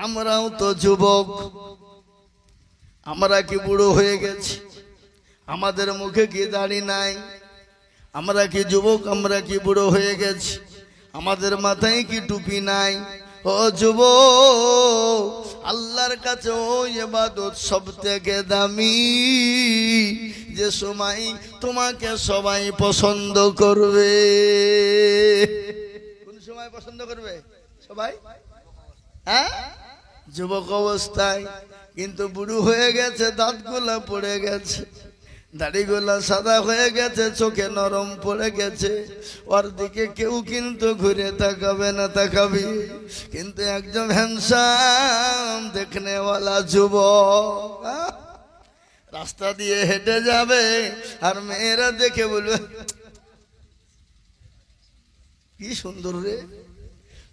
আমরাও তো যুবক, আমরা কি বুড়ো হয়ে গেছি? আমাদের মুখে কি দাড়ি নাই? আমরা কি যুবক? আমরা কি বুড়ো হয়ে গেছি? আমাদের মাথায় কি টুপি নাই? ও যুবক, আল্লাহর কাছে ওই ইবাদত সবথেকে দামি, যে সময় তোমাকে সবাই পছন্দ করবে। কোন সময় পছন্দ করবে সবাই? হ্যাঁ, যুবক অবস্থায়। কিন্তু বুড়ো হয়ে গেছে, দাঁতগুলা পড়ে গেছে, দাড়িগুলা সাদা হয়ে গেছে, চোখে নরম পড়ে গেছে, ওর দিকে কেউ কিন্তু ঘুরে তাকাবে না, তাকাবি। কিন্তু একজন হ্যান্ডসাম দেখনেওয়ালা যুবক রাস্তা দিয়ে হেঁটে যাবে, আর মেয়েরা দেখে বলবে কি সুন্দর রে।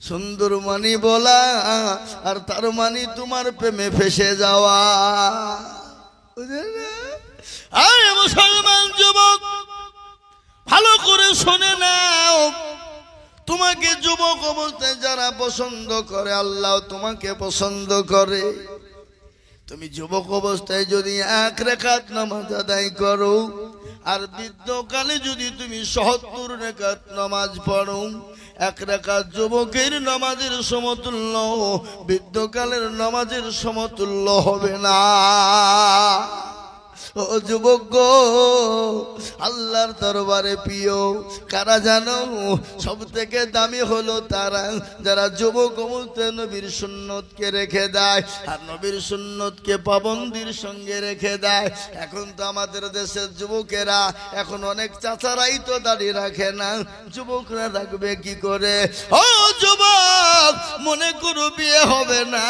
সুন্দর মানি বলা, আর তার মানি তোমার প্রেমে ফেসে যাওয়া। আরে মুসলমান যুবক, ভালো করে শুনে নাও, তোমাকে যুবক অবস্থায় যারা পছন্দ করে, আল্লাহ তোমাকে পছন্দ করে। তুমি যুবক অবস্থায় যদি 1 রাকাত নামাজ আদায় করো, আর বৃদ্ধকালে যদি তুমি 70 রাকাত নামাজ পড়ো, 1 রাকাত যুবকের নামাজের সমতুল্য বৃদ্ধকালের নামাজের সমতুল্য হবে না। ও যুবক গো, আল্লাহর দরবারে প্রিয় কারা জানো? সব থেকে দামি হলো তারা যারা যুবক অবস্থায় নবীর সুন্নতকে রেখে দেয়, আর নবীর সুন্নতকে পাবন্দির সঙ্গে রেখে দেয়। এখন তো আমাদের দেশের যুবকেরা, এখন অনেক চাচারাই তো দাঁড়িয়ে রাখে না, যুবকরা রাখবে কি করে? ও যুবক, মনে করো বিয়ে হবে না,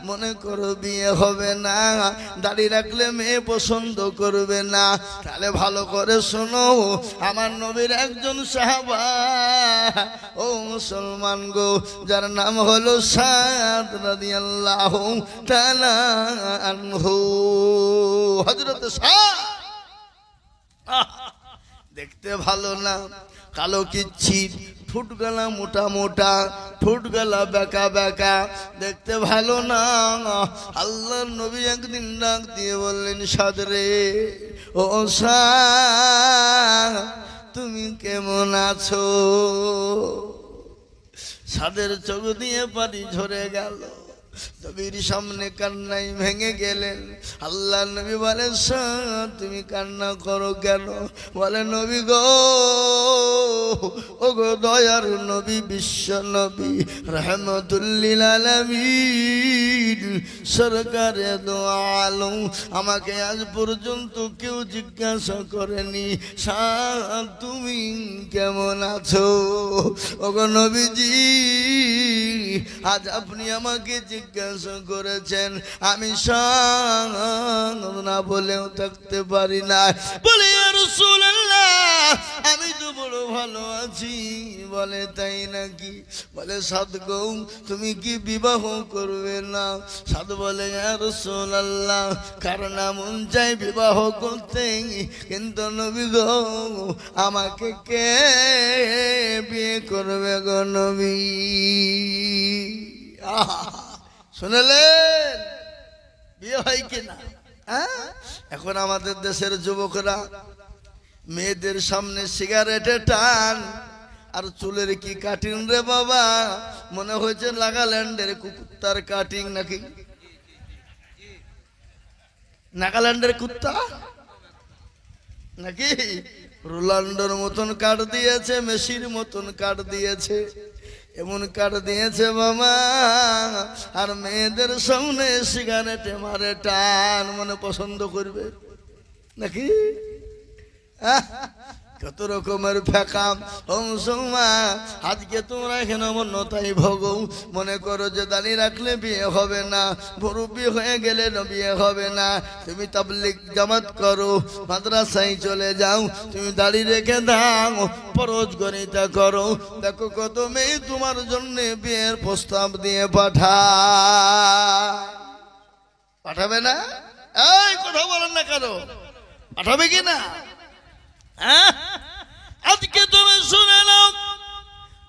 মনে করো বিয়ে হবে না, দাঁড়িয়ে রাখলে মেয়ে পছন্দ করবে না। তাহলে ভালো করে শোনো, আমার নবীর একজন সাহাবা, ও মুসলমান গো, যার নাম হলো সাদ রাদিয়াল্লাহু তাআলা আনহু, হযরত সাদ। দেখতে ভালো না, কালো কিচ্ছিট, ঠোঁট গলা মোটা মোটা, ঠোঁট গলা বেঁকা বেঁকা, দেখতে ভালো না। আল্লাহর নবী একদিন ডাক দিয়ে বললেন, সাদ রে, ও সাদ, তুমি কেমন আছো? সাদের চোখ দিয়ে পানি ঝরে গেল, নবীর সামনে কান্নাই ভেঙে গেলেন। আল্লাহ নবী বলেন, সাদ তুমি কান্না করো কেন? বলে, নবী গো, ও গো দয়ার নবী, বিশ্ব নবী, রহমতুল লিল আলামিন, সরকারে দো আলম, আমাকে আজ পর্যন্ত কেউ জিজ্ঞাসা করেনি সাদ তুমি কেমন আছো। ও গো নবীজি, আজ আপনি আমাকে জিজ্ঞাসা করেছেন, আমি সাদ না বলেও থাকতে পারি না। বলে, ইয়া রাসূলুল্লাহ, আমি তো বড় ভালো আছি। বলে, তাই নাকি? বলে, সাদ গো, তুমি কি বিবাহ করবে না? সাদ বলে, ইয়া রাসূলুল্লাহ, কার না মন চাই বিবাহ করতে, কিন্তু নবী গো, আমাকে কে বিয়ে করবে গো নবী? শুনলেন বিয়ে হয় কিনা? এখন আমাদের দেশের যুবকরা মেয়েদের সামনে সিগারেটে টান, আর চুলের কি কাটিং রে বাবা, মনে হয়েছে নাগাল্যান্ডের কুত্তার কাটিং নাকি? নাগাল্যান্ডের কুত্তা নাকি? রোনাল্ডোর মতন কাট দিয়েছে, মেসির মতন কাট দিয়েছে, এমন কাট দিয়েছে বাবা। আর মেয়েদের সামনে সিগারেটে মারে টান, মনে পছন্দ করবে নাকি? কত রকমের ফেকাম। ও মুসলমান, আজকে তোমরা এখানে অন্যতাই ভোগো, মনে করো যে দাঁড়িয়ে রাখলে বিয়ে হবে না, মুরব্বি হয়ে গেলে বিয়ে হবে না। তুমি তাবলীগ জামাত করো, মাদ্রাসায় চলে যাও, তুমি দাঁড়িয়ে রেখে দাও, ফরজ গণিতা করো, দেখো কত মেয়ে তোমার জন্য বিয়ের প্রস্তাব দিয়ে পাঠাবে না? এই কথা বলেন না কেন? পাঠাবে কি না? আজকে তুমি শুনে নাও,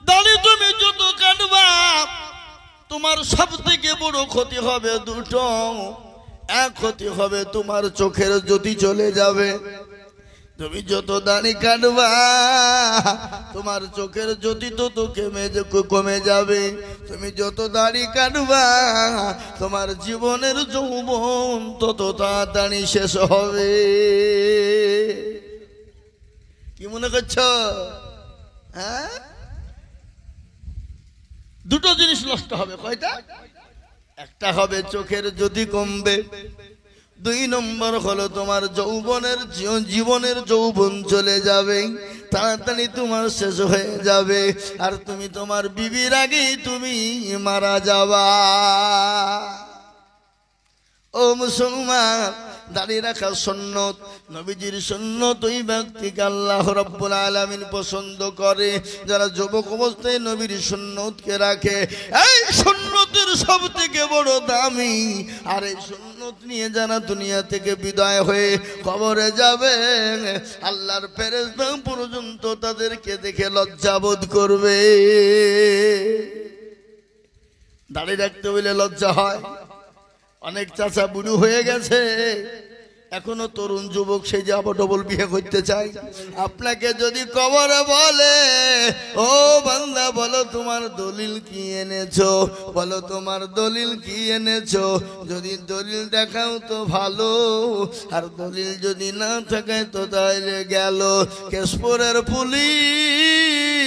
দাড়ি তুমি যত কাটবা, তোমার সবথেকে বড় ক্ষতি হবে দুটো। এক ক্ষতি হবে তোমার চোখের জ্যোতি চলে যাবে। তুমি যত দাড়ি কাটবা তোমার চোখের জ্যোতি তত কমে যাবে। তুমি যত দাড়ি কাটবা তোমার জীবনের যৌবন তত তাড়াতাড়ি শেষ হবে। কি মনে করছো? হ্যাঁ, দুটো জিনিস নষ্ট হবে। কয়টা? একটা হবে চোখের জ্যোতি কমবে, 2 নম্বর হলো তোমার জীবনের যৌবন চলে যাবে, তাড়াতাড়ি তোমার শেষ হয়ে যাবে। আর তুমি তোমার বিবির আগেই তুমি মারা যাবা। ও মুসলমান, দাঁড়িয়ে রাখা সুন্নত, নবীজির সুন্নত। ওই ব্যক্তিকে আল্লাহ রাব্বুল আলামিন পছন্দ করে যারা যুবক অবস্থায় নবীর সুন্নতকে রাখে। এই সুন্নতের সবথেকে বড় দামি। আর এই সুন্নত নিয়ে যারা দুনিয়া থেকে বিদায় হয়ে কবরে যাবে, আল্লাহর ফেরেশতা পর্যন্ত তাদেরকে দেখে লজ্জাবোধ করবে। দাঁড়িয়ে রাখতে হইলে লজ্জা হয়। অনেক চাচা বুড়ো হয়ে গেছে, এখনো তরুণ যুবক সেই যে আবার ডবল বিয়ে করতে চাই। আপনাকে যদি কবরে বলে, ও বান্দা বলো তোমার দলিল কি এনেছো, বলো তোমার দলিল কি এনেছো, যদি দলিল দেখাও তো ভালো, আর দলিল যদি না থাকে তো তাহলে গেল। কেশপুরের পুলিশ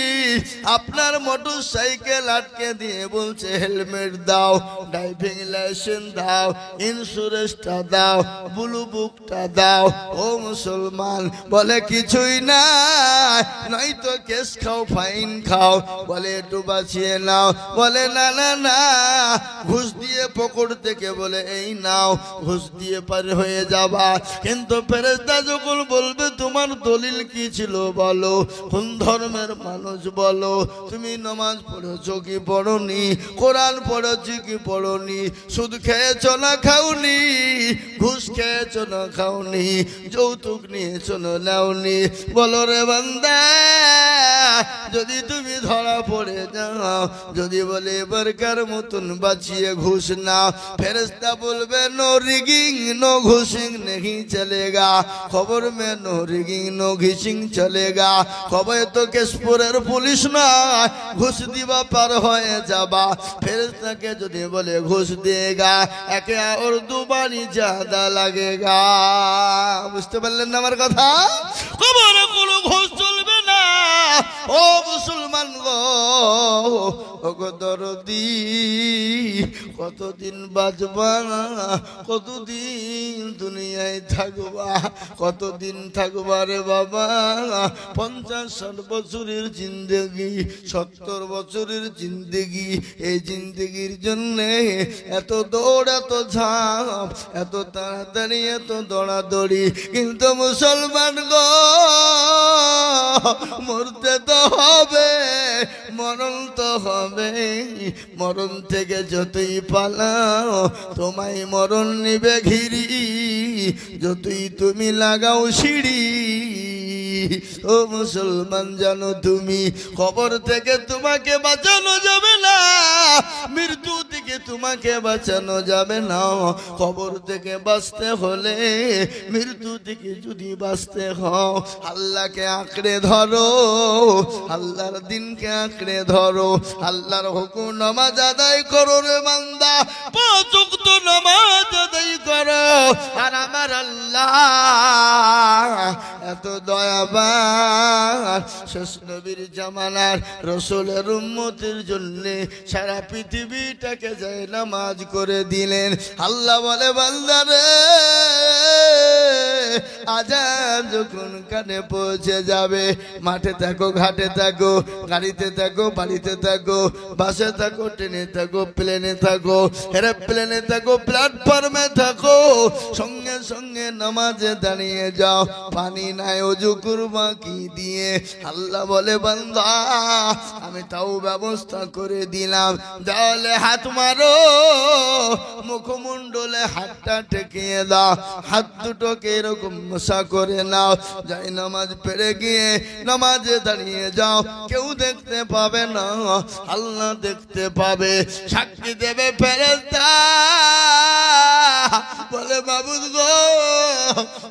আপনার মোটর সাইকেল আটকে দিয়ে বলছে হেলমেট দাও, ড্রাইভিং লাইসেন্স দাও, ইন্স্যুরেন্সটা দাও, ব্লু বুকটা দাও। ও মুসলমান বলে কিছুই না, নয়তো কেস খাও, ফাইন খাও। বলে একটু বাঁচিয়ে নাও। বলে না না না, ঘুষ দিয়ে পকড় থেকে বলে এই নাও, ঘুষ দিয়ে পার হয়ে যাবা। কিন্তু ফেরেশতা যখন বলবে তোমার দলিল কি ছিল বলো, কোন ধর্মের মানুষ বলো, তুমি নামাজ পড়েছো কি পড়নি, কোরআন পড়েছো কি পড়নি, সুদ খেয়েছো না খাওনি, ঘুষ খেয়েছো না খাওনি, যৌতুক নিয়েছো না নাওনি, বলো রে বান্দা। যদি তুমি ধরা পড়ে যাও, যদি বলে এবারকার মতন বাঁচিয়ে ঘুষ নাও, ফেরেশতা বলবে নো রিগিং নো ঘুষিং नहीं चलेगा, खबर में नो रिगिंग नो घिसिंग चलेगा। खबर तो केशपुरेर पुलिस ना, घुस दिबा पार হয়ে যাবা। ফেরেশতাকে যদি বলে ঘুষ দেगा, একে और দুবারই ज्यादा लगेगा। বুঝতে পারলেন না আমার কথা? খবরে কোনো ঘুষ চলবে না। ও মুসলমান গো, ও গো দরদি, কতদিন বাঁচবা, কতদিন দুনিয়ায় থাকবা, কতদিন থাকবা রে বাবা? 50-60 বছরের জিন্দেগি, 70 বছরের জিন্দেগি। এই জিন্দেগির জন্য এত দৌড়, এত ঝাঁপ, এত তাড়াতাড়ি, এত দৌড়াদৌড়ি। কিন্তু মুসলমান গো, মরতে তো হবে, মরণ তো হবে। মরণ থেকে যতই পালাও তোমায় মরণ নিবে ঘিরি, যতই তুমি লাগাও সিঁড়ি। ও মুসলমান জানো তুমি, কবর থেকে তোমাকে বাঁচানো যাবে না, মৃত্যু থেকে তোমাকে বাঁচানো যাবে না। কবর থেকে বাঁচতে হলে, মৃত্যু থেকে যদি বাঁচতে হও, আল্লাহকে আঁকড়ে ধরো, আল্লাহর দিনকে আঁকড়ে ধরো, আল্লাহর হুকুম নামাজ আদায় করো রে বান্দা। 5 ওয়াক্ত নামাজ আদায় করো। আর আমার আল্লাহ এত দয়াবান, শেষ নবীর জামানার রাসূলের উম্মতের জন্য সারা পৃথিবীটাকে যায় নামাজ করে দিলেন। আল্লাহ বলে বান্দারে, আজান যখন কানে পৌঁছে যাবে, মাঠে থাকো, ঘাটে থাকো, গাড়িতে থাকো, বাড়িতে থাকো, বাসে থাকো, ট্রেনে থাকো, প্লেনে থাকো, এরোপ্লেনে থাকো, প্ল্যাটফর্মে থাকো, সঙ্গে সঙ্গে নামাজে দাঁড়িয়ে যাও। পানি নাই, ওযু করবা কি দিয়ে? আল্লাহ বলে বান্দা আমি তাও ব্যবস্থা করে দিলাম। তাহলে হাত মারো, মুখমণ্ডলে হাতটা ঠেকিয়ে দাও, হাত দুটোকে এরকম এরকম মশা করে নাও, যাই নামাজ পড়ে গিয়ে নামাজে দাঁড়িয়ে যাও, কেউ দেখতে পাবে না, আল্লাহ দেখতে পাবে, সাক্ষী দেবে ফেরেশতা। বলে মাবুদ গো,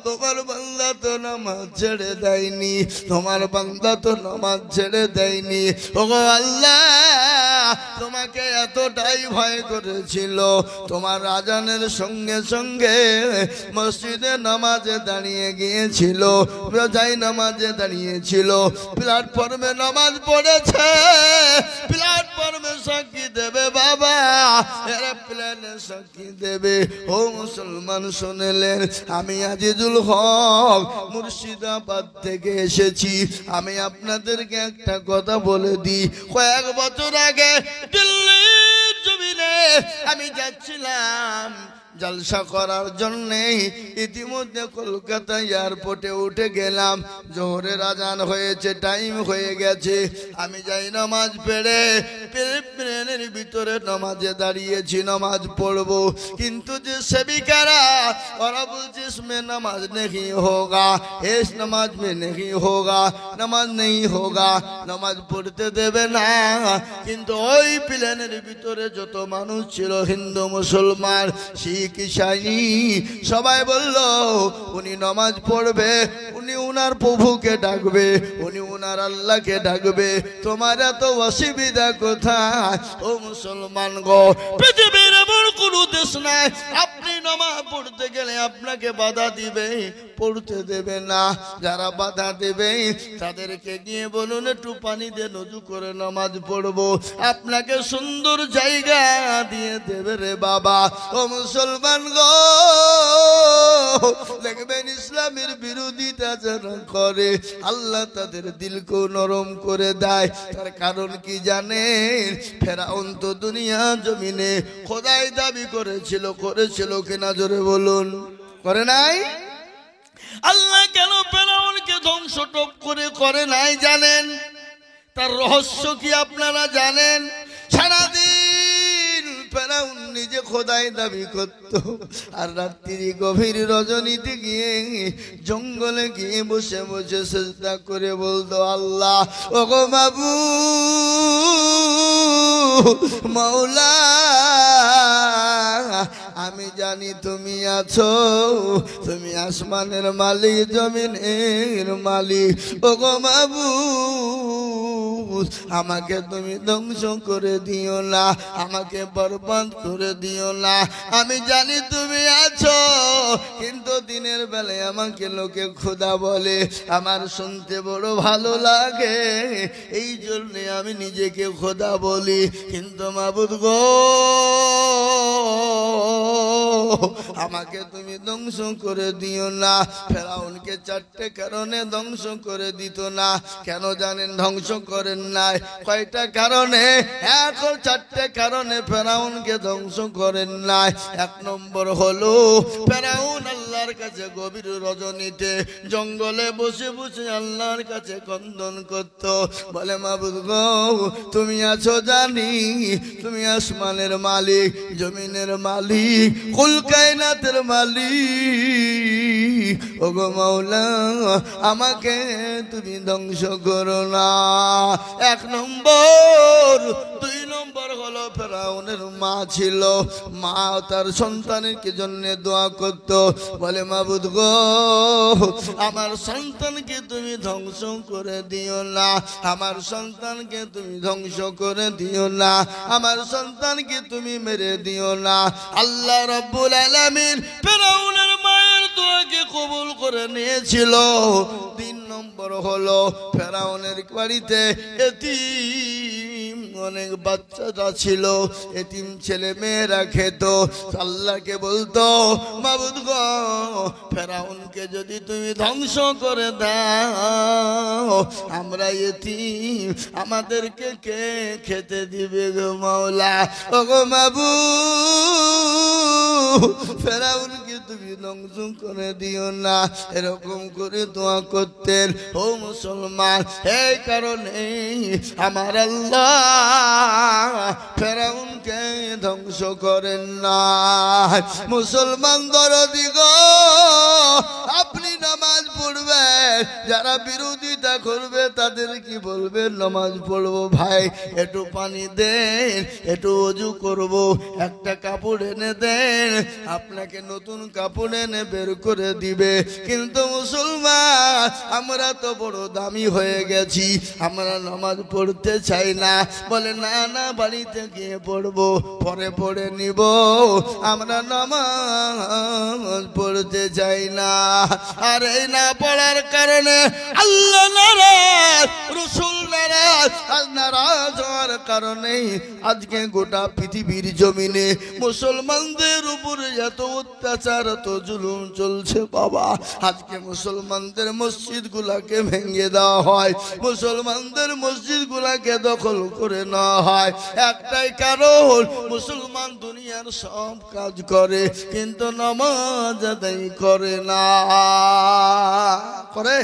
তোমার বান্দা তো নামাজ ছেড়ে দেয়নি, তোমার বান্দা তো নামাজ ছেড়ে দেয়নি। ওগো আল্লাহ, তোমাকে এতটাই ভয় করেছিল, তোমার আজানের সঙ্গে সঙ্গে মসজিদে নামাজে দাঁড়িয়ে গিয়েছিল, যাই নামাজে দাঁড়িয়েছিল, প্ল্যাটফর্মে নামাজ পড়েছে, প্ল্যাটফর্মে সাক্ষী দেবে বাবা, এরোপ্লেনে সাক্ষী দেবে। ও মুসলমান শুনলেন, আমি আজিজুল হক মুর্শিদাবাদ থেকে এসেছি, আমি আপনাদেরকে একটা কথা বলে দিই। কয়েক বছর আগে দিল্লির জমিনে আমি যাচ্ছিলাম জলসা করার জন্যে, ইতিমধ্যে কলকাতা এয়ারপোর্টে উঠে গেলাম, জোহরের আজান হয়েছে, টাইম হয়ে গেছে, আমি যাই নামাজ পড়ে প্লেনের ভিতরে নামাজে দাঁড়িয়েছি, নামাজ পড়বো, কিন্তু যে সেবিকারা ওরা বলছে ইসমে নামাজ নেই হোগা, এস নামাজ মে নেই হোগা, নামাজ নেই হোগা, নামাজ পড়তে দেবে না। কিন্তু ওই প্লেনের ভিতরে যত মানুষ ছিল, হিন্দু মুসলমান শিখ ইসাই, সবাই বলল উনি নামাজ পড়বে, উনি উনার প্রভুকে ডাকবে, উনি উনার আল্লাহকে ডাকবে, তোমার এত অসুবিধা কোথায়? ও মুসলমান গো, পৃথিবীর এমন কোন দেশ নাই আপনি নামাজ পড়তে গেলে আপনাকে বাধা দিবে, পড়তে দেবে না। যারা বাধা দেবে তাদেরকে গিয়ে বলুন একটু পানি দিয়ে নজু করে নামাজ পড়বো, আপনাকে সুন্দর জায়গা দিয়ে দেবে রে বাবা। ও মুসলমান গো, দেখবেন ইসলামের বিরোধিতা যারা করে আল্লাহ তাদের দিলকে নরম করে দেয়। তার কারণ কি জানেন? ফেরাউন তো দুনিয়া জমিনে খোদাই দাবি করেছিল, করেছিল কিনা জোরে বলুন? করে নাই? আল্লাহ কেন ফেরাউনকে ধ্বংস টপ করে নাই জানেন? তার রহস্য কি আপনারা জানেন? সারাদিন ফেরাউন নিজে খোদাই দাবি করত, আর রাত্রি গভীর রজনীতে গিয়ে জঙ্গলে গিয়ে বসে বসে সিজদা করে বলতো, আল্লাহ ওগো মাবুদ মাওলা, আমি জানি তুমি আছো, তুমি আসমানের মালিক, জমিনের মালিক, ওগো মাবুদ আমাকে তুমি ধ্বংস করে দিও না, আমাকে বরবাদ করে দিও না। আমি জানি তুমি আছো, কিন্তু দিনের বেলায় আমাকে লোকে খোদা বলে, আমার শুনতে বড় ভালো লাগে, এই জন্য আমি নিজেকে খোদা বলি। কিন্তু মাবুদ গো, আমাকে তুমি ধ্বংস করে দিও না। ফেরাউনকে চারটে কারণে ধ্বংস করে দিত না। কেন জানেন ধ্বংস করেন নাই? কয়টা কারণে? এখন চারটে কারণে ফেরাউনকে ধ্বংস করেন নাই। এক নম্বর হলো, ফেরাউন আল্লাহর কাছে গভীর রজনীতে জঙ্গলে বসে বসে আল্লাহর কাছে ক্রন্দন করত, বলে মাবুদ গো, তুমি আছো জানি, তুমি আসমানের মালিক, জমিনের মালিক, কুল কায়নাতের মালিক, ওগো মাওলা আমাকে তুমি ধ্বংস করো না। এক নম্বর। দুই নম্বর হলো, ফেরাউনের মা ছিল, মা তার সন্তানের জন্য দোয়া করত, বলে মাবুদ গো, আমার সন্তানকে তুমি ধ্বংস করে দিও না, আমার সন্তানকে তুমি ধ্বংস করে দিও না, আমার সন্তানকে তুমি মেরে দিও না। আল্লাহ রাব্বুল আলামিন ফেরাউনের মায়ের দোয়াকে কবুল করে নিয়েছিল। তিন নম্বর হলো, ফেরাউনের বাড়িতে এতিম অনেক বাচ্চারা ছিল, এতিম ছেলে মেয়েরা খেত, আল্লাহকে বলতো, মাবুদ গো, ফেরাউনকে যদি তুমি ধ্বংস করে দাও, আমরা এতিম, আমাদেরকে কে খেতে দিবে গো মাওলা? ও গো মাবুদ, ফেরাউনকে তুমি ধ্বংস করে দিও না। এরকম করে দোয়া করতেন। ও মুসলমান, এই কারণে আমার আল্লাহ ফেরাউনকে ধ্বংস করেন না। মুসলমান দরদি গো, আপনি যারা বিরোধিতা করবে তাদের কি বলবে? নামাজ পড়বো ভাই, একটু পানি দেন, একটু ওযু করব, একটা কাপড় এনে দেন। আপনাকে নতুন কাপড় এনে বের করে দিবে। কিন্তু মুসলমান আমরা তো বড় দামি হয়ে গেছি, আমরা নামাজ পড়তে চাই না। বলে না না, বাড়িতে গিয়ে পড়বো, পরে পড়ে নিব, আমরা নামাজ পড়তে চাই না। আর এই না পড়ার কারণে আল্লাহ নারাজ, রাসূল নারাজ। আর নারাজ হওয়ার কারণে আজকে গোটা পৃথিবীর জমিনে মুসলমানদের উপরে এত অত্যাচার, এত জুলুম চলছে বাবা। আজকে মুসলমানদের মসজিদ গুলাকে ভেঙে দেওয়া হয়, মুসলমানদের মসজিদ গুলাকে দখল করে নেওয়া হয়। একটাই কারণ, মুসলমান দুনিয়ার সব কাজ করে কিন্তু নামাজ আদায় করে না। করে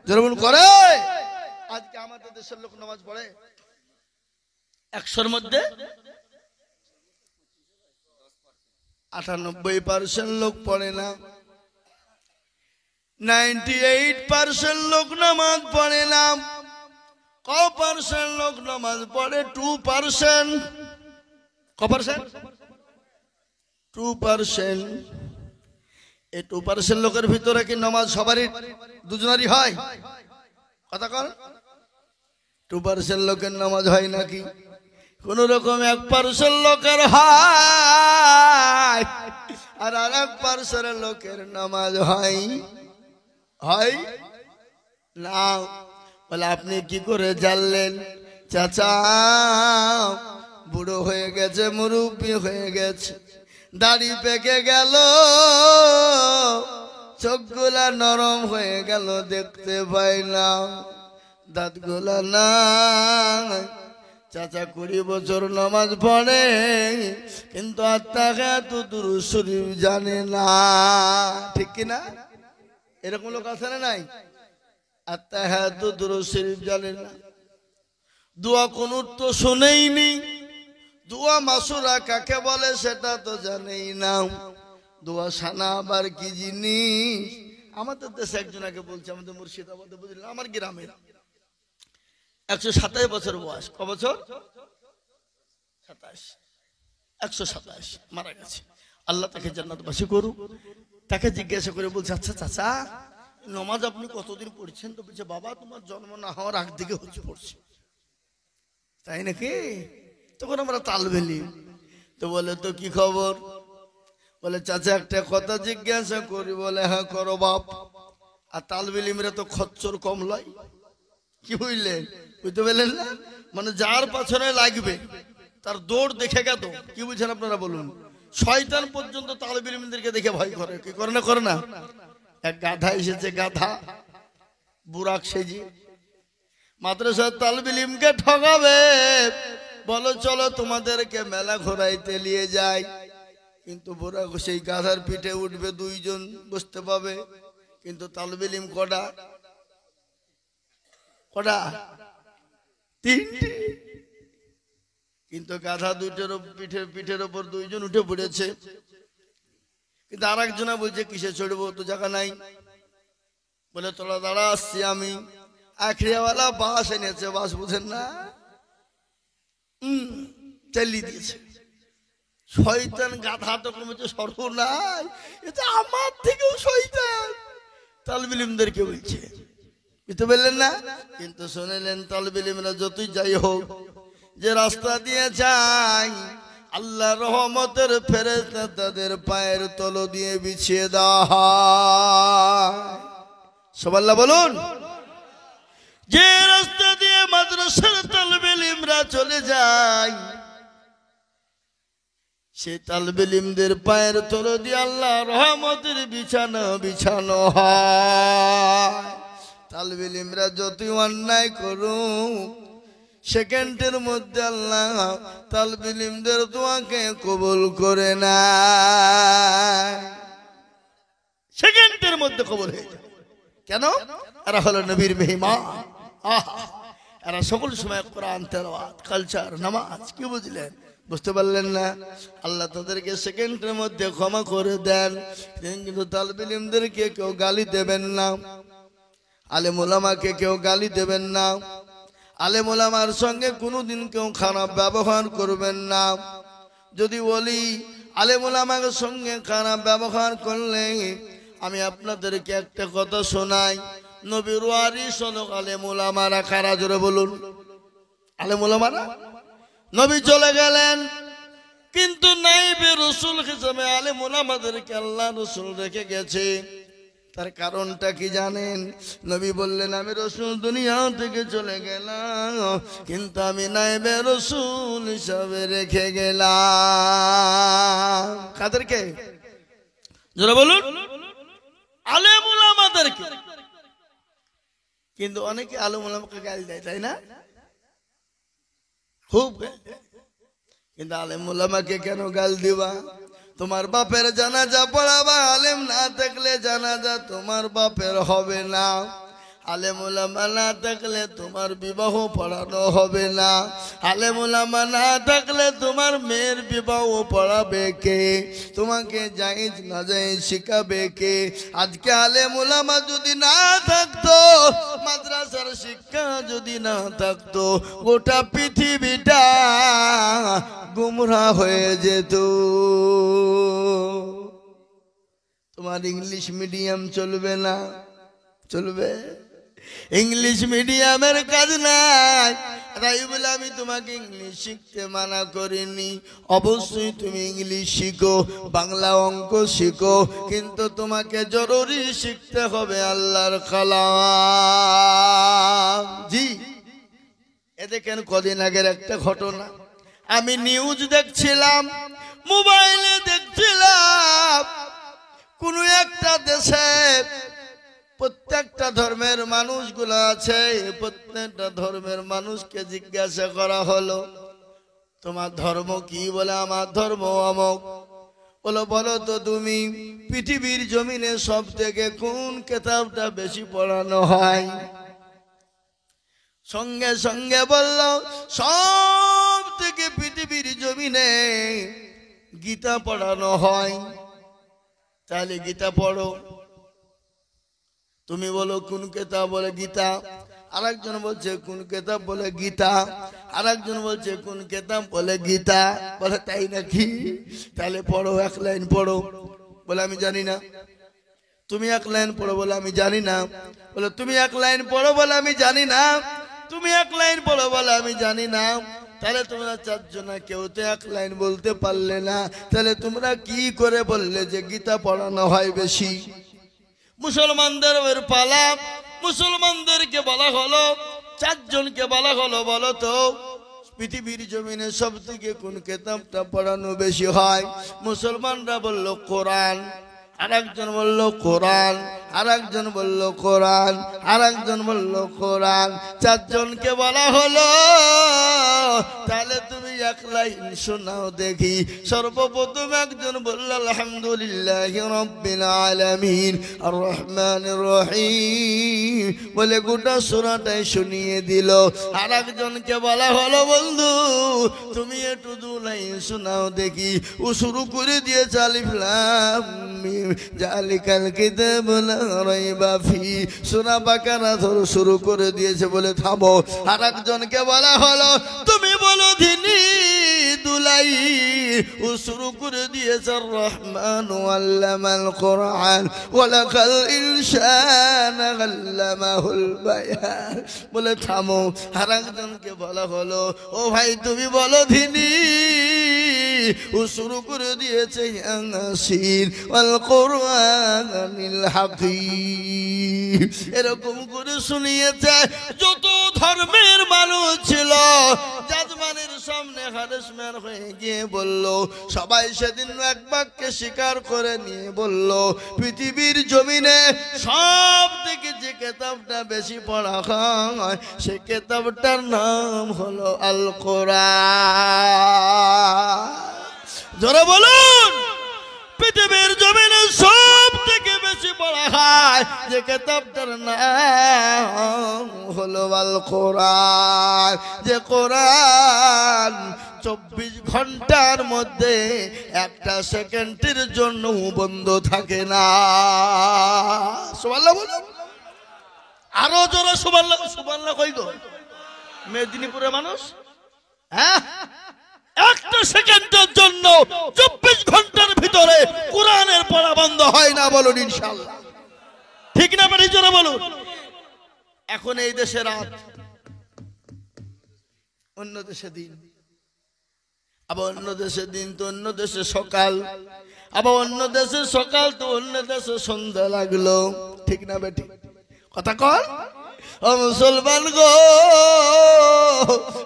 যেমন করে। আজকে আমাদের দেশের লোক নামাজ পড়ে 100-র মধ্যে 98% লোক পড়ে না। 98% লোক নামাজ পড়ে না। ক% লোক নামাজ পড়ে? 2%। ক%? 2%। এই 2% লোকের ভিতরে কি নামাজ সবারই দুজনারই হয়? কথা কর। 2% লোকের নামাজ হয় নাকি? কোন রকম 1% লোকের হয়, আর 1% লোকের নামাজ হয় না। বলে আপনি কি করে জানলেন? চাচা বুড়ো হয়ে গেছে, মুরব্বি হয়ে গেছে, দাড়ি পেকে গেল, চোখগুলা নরম হয়ে গেল, দেখতে পাই না, দাঁতগুলা নাই। চাচা 20 বছর নামাজ পড়ে কিন্তু আত্মাঘাতু দুরূদ শরীফ জানে না। ঠিক কিনা? এরকম লোক আছে না নাই? আত্মাঘাতু দুরূদ শরীফ জানে না, দোয়া কুনুত তো শুনেইনি, দোয়া মাসুরা কাকে বলে সেটা তো জানেই না, দোয়া সানা আবার কি জিনিস। আমাদের দেশে একজনকে বলছে, আমাদের মুর্শিদাবাদে, বুঝলেন, আমার গ্রামের, 127 বছর বয়স। ক বছর? 27। 127 মারা গেছে। আল্লাহ তাকে জান্নাতবাসী করুক। তাকে জিজ্ঞাসা করে বলছে, আচ্ছা চাচা, নামাজ আপনি কতদিন পড়ছেন? তো বলছে, বাবা তোমার জন্ম না হওয়ার আগ থেকে হচ্ছে পড়ছি। তাই নাকি? তখন আমরা তালবেলি। তো বলে, তো কি খবর? বলে, চাচা একটা কথা জিজ্ঞাসা করি। বলে, হ্যাঁ করো বাপ। আর তালবেলিমরা তো খচ্চর কম লয়। কি বুঝলেন? বুঝতে পারলেন না? মানে যার পাছনে লাগবে তার দৌড় দেখে গেত। কি বুঝছেন আপনারা বলুন? শয়তান পর্যন্ত তালেব ইলমদেরকে দেখে ভয় করে। কি করে না? করে না? এক গাধা এসেছে, গাধা বুরাক সেজি মাদ্রাসার তালেব ইলমকে ঠকাবে। বলো চলো তোমাদেরকে মেলা ঘোরাইতে নিয়ে যাই। কিন্তু বুরাক সেই গাধার পিঠে উঠবে, 2 জন বসতে পাবে। কিন্তু তালেব ইলম কটা? 3টে। কিন্তু গাধা পিঠের উপর 2 জন উঠে পড়েছে। কিন্তু আর একজনা বলছে, কিসে চড়বো, তো জায়গা নাই। বলে, তোরা দাঁড়া, আসছি আমি। আখড়িয়াওয়ালা বাস এনেছে, বাস বুঝেন না, চালিয়ে দিয়েছে। শয়তান গাধা তখন বলছে, সর্বনাশ, এটা আমার থেকেও শয়তান। তালেব ইলমদেরকে বলছে, বুঝতে পারলেন না? কিন্তু শুনলেন, তালেব ইলমরা যতই যাই হোক, যে রাস্তা দিয়ে যায় আল্লাহ রহমতের ফেরেশতা তাদের পায়ের তলো দিয়ে বিছিয়ে দেওয়া হয়। সুবহানাল্লাহ বলুন। যে রাস্তা দিয়ে মাদ্রাসার তালেব ইলমরা চলে যায়, সে তালেব ইলমদের পায়ের তলো দিয়ে আল্লাহ রহমতের বিছানা বিছানো হয়। তালেব ইলমরা যতই অন্যায় করুক, সেকেন্ডের মধ্যে আল্লাহ তালেব ইলমদের দোয়াকে কবুল করে না। সেকেন্ডের মধ্যে কবুল হয়ে যায়। কেন? এরা হলো নবীর মেহমান। এরা সকল সময় কোরআন তেলাওয়াত, কালচার, নামাজ। কি বুঝলেন? বুঝতে পারলেন না? আল্লাহ তাদেরকে সেকেন্ডের মধ্যে ক্ষমা করে দেন। কিন্তু তালেব ইলমদেরকে কেউ গালি দেবেন না। আলেম ওলামাকে কেউ গালি দেবেন না, আলেম ওলামার সঙ্গে কোনোদিন কেউ খারাপ ব্যবহার করবেন না। যদি বলি আলেম ওলামার সঙ্গে খারাপ ব্যবহার করলে আমি আপনাদেরকে একটা কথা শোনাই, নবীর ওয়ারিস হলো আলেম ওলামারা। কারা? জোরে বলুন। আলেম ওলামারা। নবী চলে গেলেন, কিন্তু নাইবে রাসূল হিসেবে আলেম ওলামাদেরকে আল্লাহ রাসূল রেখে গেছে। তার কারণটা কি জানেন? নবী বললেন, আমি রাসূল দুনিয়া থেকে চলে গেলাম, কিন্তু আমি নাইবে রাসূল হিসেবে রেখে গেলাম। কাদেরকে? যারা বলুন আলেম ওলামাদেরকে। কিন্তু অনেকে আলেম ওলামাকে গালি দেয়, তাই না? খুব। কিন্তু আলেম ওলামাকে কেন গাল দিবা? তোমার বাপের জানাজা পড়াবা, আলেম না থাকলে জানাজা তোমার বাপের হবে না। আলেম ওলামা না থাকলে তোমার বিবাহ পড়ানো হবে না। আলেম ওলামা না থাকলে তোমার মেয়ের বিবাহ পড়াবে কে? তোমাকে জায়েজ না জায়েজ শিখাবে কে? আজকে আলেম ওলামা যদি না থাকতো, মাদ্রাসার শিক্ষা যদি না থাকতো, গোটা পৃথিবীটা গুমরা হয়ে যেত। তোমার ইংলিশ মিডিয়াম চলবে না? চলবে? ইংলিশ মিডিয়ামের কাজ নাই। তাই বলে আমি তোমাকে ইংলিশ শিখতে মানা করিনি। অবশ্যই তুমি ইংলিশ শিখো, বাংলা অঙ্ক শিখো, কিন্তু তোমাকে জরুরি শিখতে হবে আল্লাহর কালাম। জি, এ দেখেন কদিন আগের একটা ঘটনা। আমি নিউজ দেখছিলাম, মোবাইলে দেখছিলাম, কোন একটা দেশে প্রত্যেকটা ধর্মের মানুষগুলো আছে, প্রত্যেকটা ধর্মের মানুষকে জিজ্ঞাসা করা হলো, তোমার ধর্ম কি? বলে আমার ধর্ম অমুক। বলো, বলো তো তুমি পৃথিবীর জমিনে সব থেকে কোন কিতাবটা বেশি পড়ানো হয়? সঙ্গে সঙ্গে বলল, সব থেকে পৃথিবীর জমিনে গীতা পড়ানো হয়। তাহলে গীতা পড়ো। তুমি বলো কোন কিতাব? বলে গীতা। আরেকজন বলছে কোন কিতাব? বলে গীতা। আরেকজন বলছে কোন কিতাব? বলে গীতা। বলে তাই নাকি? তাহলে পড়ো, এক লাইন পড়ো। বলে আমি জানি না। তুমি এক লাইন পড়ো। বলে আমি জানি না। বলে তুমি এক লাইন পড়ো। বলে আমি জানি না। তুমি এক লাইন পড়ো। বলে আমি জানি না। তাহলে তোমরা চারজনা কেউ তো এক লাইন বলতে পারলে না, তাহলে তোমরা কি করে বললে যে গীতা পড়ানো হয় বেশি? মুসলমানদের পালা, মুসলমানদেরকে বলা হলো, চারজনকে বলা হলো, বলো তো পৃথিবীর জমিনে সব থেকে কোন কিতাবটা পড়ানো বেশি হয়? মুসলমানরা বলল কোরআন। আরেকজন বলল কোরআন, আরেকজন বলল কোরআন, আরেকজন বলল কোরআন। চারজনকে বলা হলো, তাহলে তুমি এক লাইন শোনাও দেখি। সর্বপ্রথম একজন বলল আলহামদুলিল্লাহি রাব্বিল আলামিন আর রহমানির রহিম, বলে গোটা সূরাটাই শুনিয়ে দিল। আরেকজনকে বলা হলো, বন্ধু তুমি একটু দু লাইন শোনাও দেখি। ও শুরু করে দিয়েছে আলিফ লাম মিম জালিকাল কিতাবু লা রাইবা ফি, সূরা বাকারা ধরে শুরু করে দিয়েছে। বলে থামো। আরেকজনকে বলা হলো, তুমি বলো দিনী দুলাই। ও শুরু করে দিয়েছে আর রহমান আল্লামাল কোরআন ওয়া লাকাল ইনসান আল্লামাহুল বায়ান। বলে থামো। আরেকজনকে বলা হলো, ও ভাই তুমি বলো দিনী। ও শুরু করে দিয়েছে ইয়াসিন ওয়াল কোরআনিল হাকীম। এরকম করে শুনিয়েছে। যত ধর্মের মানুষ ছিল জাজমানের সামনে হারেসম্যান হয়ে গিয়ে বলল, সবাই সেদিন এক বাক্যে স্বীকার করে নিয়ে বলল, পৃথিবীর জমিনে সব থেকে যে কিতাবটা বেশি পড়া হয় সে কিতাবটার নাম হলো আল কোরআন। জোরে বলুন। পৃথিবীর জমিনে সব থেকে বেশি পড়া হয় যে কিতাবটার নাম হলো আল কোরআন। যে কোরআন 24 ঘন্টার মধ্যে একটা সেকেন্ডের জন্য বন্ধ থাকে না। সুবহানাল্লাহ বলুন। আরো জোরে সুবহানাল্লাহ। সুবহানাল্লাহ কই গো? মেদিনীপুরের মানুষ, হ্যাঁ, একটা সেকেন্ডের জন্য 24 ঘন্টার ভিতরে কোরআনের পড়া বন্ধ হয় না, বলুন ইনশাআল্লাহ। ঠিক না বেশি জোরে বলুন। এখন এই দেশে রাত, অন্য দেশে দিন, আবার অন্য দেশে দিন তো অন্য দেশে সকাল, আবার অন্য দেশে সকাল তো অন্য দেশে সন্ধ্যা লাগলো। ঠিক না বেটি? কথা কর। ও মুসলমান গো,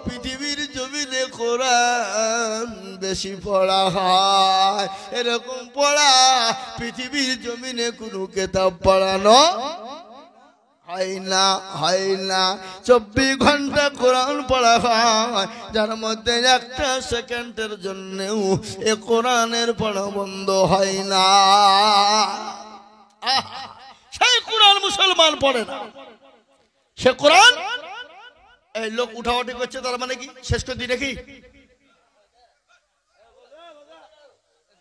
পৃথিবীর জমিনে কোরআন বেশি পড়া হয়, এরকম পড়া পৃথিবীর জমিনে কোনো কিতাব পড়ানো হয় না, হয় না। 24 ঘন্টা কোরআন পড়া হয়, যার মধ্যে একটা সেকেন্ডের জন্যও এ কোরআনের পড়া বন্ধ হয় না। সেই কোরআন মুসলমান পড়ে না, সে কোরআন এই লোক উঠাউঠি করছে, তার মানে কি শেষ করে দিই নাকি?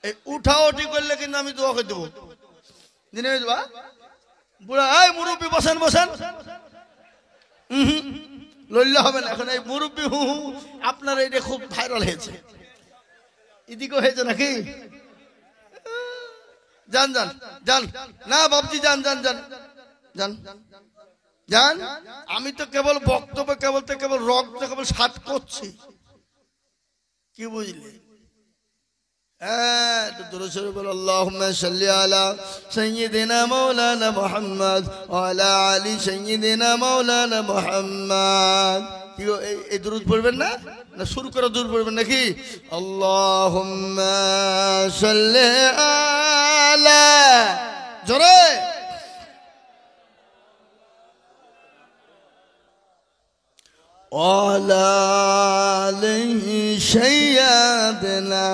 এই উঠাউঠি করলে কিন্তু আমি দোয়া করে দেবো, জেনে দেবা। বুড়া এই মুরব্বী বসেন বসেন, লইলে হবে না। এখন এই মুরব্বী হু হু আপনার এটা খুব ভাইরাল হয়েছে, এদিকেও হয়েছে নাকি? যান যান যান, না বাবজি যান যান যান যান যান। আমি তো কেবল বক্তব্য কেবল রক্ত কেবল সাত করছি, কি বুঝলি? اللهم صل على سيدنا مولانا محمد وعلى علي سيدنا مولانا محمد। এই দুরূদ পড়বেন না, না শুরু করে দুরূদ পড়বেন নাকি? আল্লাহুম্মা সাল্লি আলা, জোরে ওয়ালা আলাইহি সাইয়্যিদানা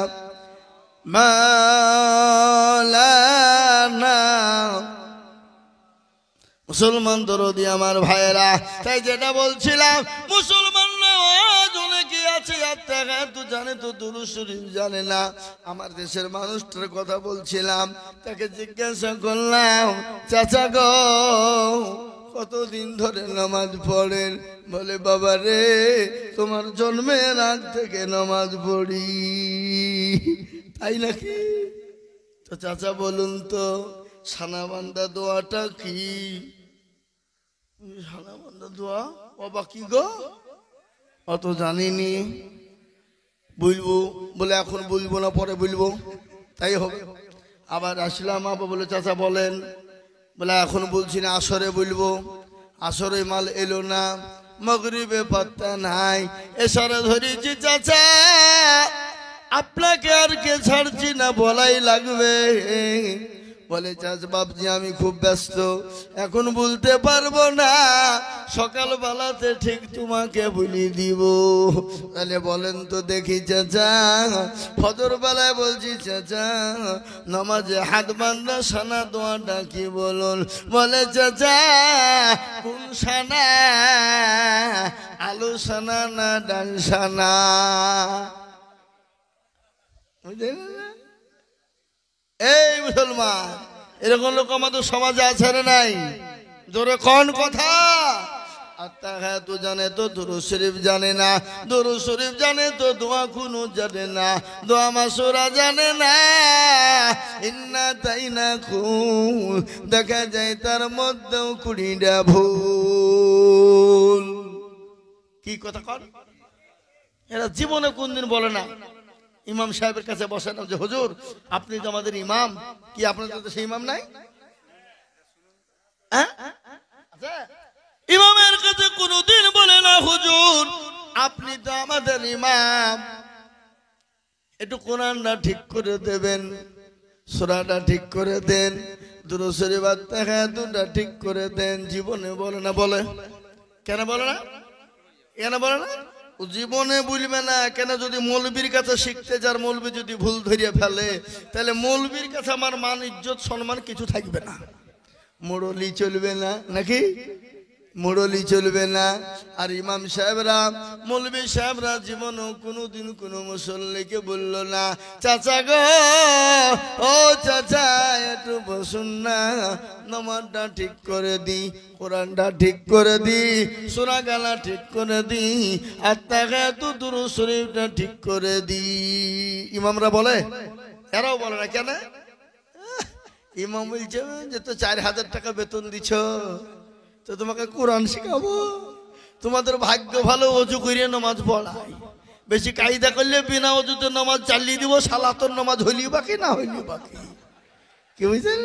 মাওলানা। মুসলমান দরদি আমার ভাইয়েরা, তাই যেটা বলছিলাম, মুসলমানরা অনেকে আছে তো জানে তো দুরূদ শরীফ জানে না। আমার দেশের মানুষটার কথা বলছিলাম, তাকে জিজ্ঞাসা করলাম, চাচা গো কতদিন ধরে নামাজ পড়েন? বলে বাবা রে, তোমার জন্মের আগ থেকে নামাজ পড়ি। তাই নাকি? তো চাচা বলুন তো সানাবান্দা দোয়াটা কি? সানাবান্দা দোয়া বাবা কি গো? অত জানিনি, বলবো। বলে এখন বলবো না, পরে বলবো। তাই হবে। আবার আসলাম, আবার বলে চাচা বলেন। বলে এখন বলছি না, আসরে বলবো। আসরে মাল এলো না, মাগরিবে পাত্তা নাই, এসরে ধরেছি চাচা, আপনাকে আর কে ছাড়ছি না, বলাই লাগবে। বলে চাচা বাবজি আমি খুব ব্যস্ত, এখন বলতে পারবো না, সকালবেলাতে ঠিক তোমাকে বলি দিব। তাহলে বলেন তো দেখি চাচা, ফজর বেলায় বলছি চাচা নামাজে হাত বান্ধা সানা দোয়াটা কি বলুন? বলে চাচা কোন সানা? আলু সানা না ডাল সানা? এই মুসলমান, এরকম লোক আমাদের সমাজে আছে না নাই? জোরে কোন কথা? আত্তাহিয়াতু জানে তো দুরূদ শরীফ জানে না, দুরূদ শরীফ জানে তো দোয়া কুনুত জানে না, দোয়া মাসুরা জানে না, ইন্না তাইনাকুম দেখা যায় তার মধ্যেও 20টা ভুল। কি কথা কর? এরা জীবনে কোনদিন বলে না। ইমাম সাহেবের কাছে বসেন যে হুজুর আপনি তো আমাদের ইমাম, কি আপনাদের তো সেই ইমাম নাই? ইমামের কাছে কোনদিন বলে না হুজুর আপনি তো আমাদের ইমাম, একটু কোরআনটা ঠিক করে দেবেন, সূরাটা ঠিক করে দেন, দুরূদ শরীফ আত্তাহিয়াতুটা ঠিক করে দেন। জীবনে বলে না। বলে কেন বলে না? কেন বলে না? জীবনে বলবে না কেন? যদি মৌলবীর কাছে শিখতে যার, মৌলবী যদি ভুল ধরিয়ে ফেলে, তাহলে মৌলবীর কাছে আমার মান ইজ্জত সম্মান কিছু থাকবে না, মোড়লি চলবে না নাকি? মুরলি চলবে না। আর ইমাম সাহেবরা মৌলবী সাহেবরা জীবনও কোনোদিন কোনো মুসল্লিকে বলল না, চাচা গো ও চাচা একটু বসুন না, নামাজটা ঠিক করে দি, কোরআনটা ঠিক করে দি, সূরা গালা ঠিক করে দি, আর তাকায়াতু দুরূদ শরীফটা ঠিক করে দি। ইমামরা বলে? এরাও বলে না। কেন? ইমাম বলছে যে তো 4000 টাকা বেতন দিছ, তো তোমাকে কোরআন শিখাবো। তোমাদের ভাগ্য ভালো, অজু করিয়ে নামাজ পড়াই। বেশি কায়দা করলে বিনা অজুতে নামাজ চালিয়ে দিব, সালাতর নামাজ হইলি বাকি না হইলি বাকি। কি বুঝছেন?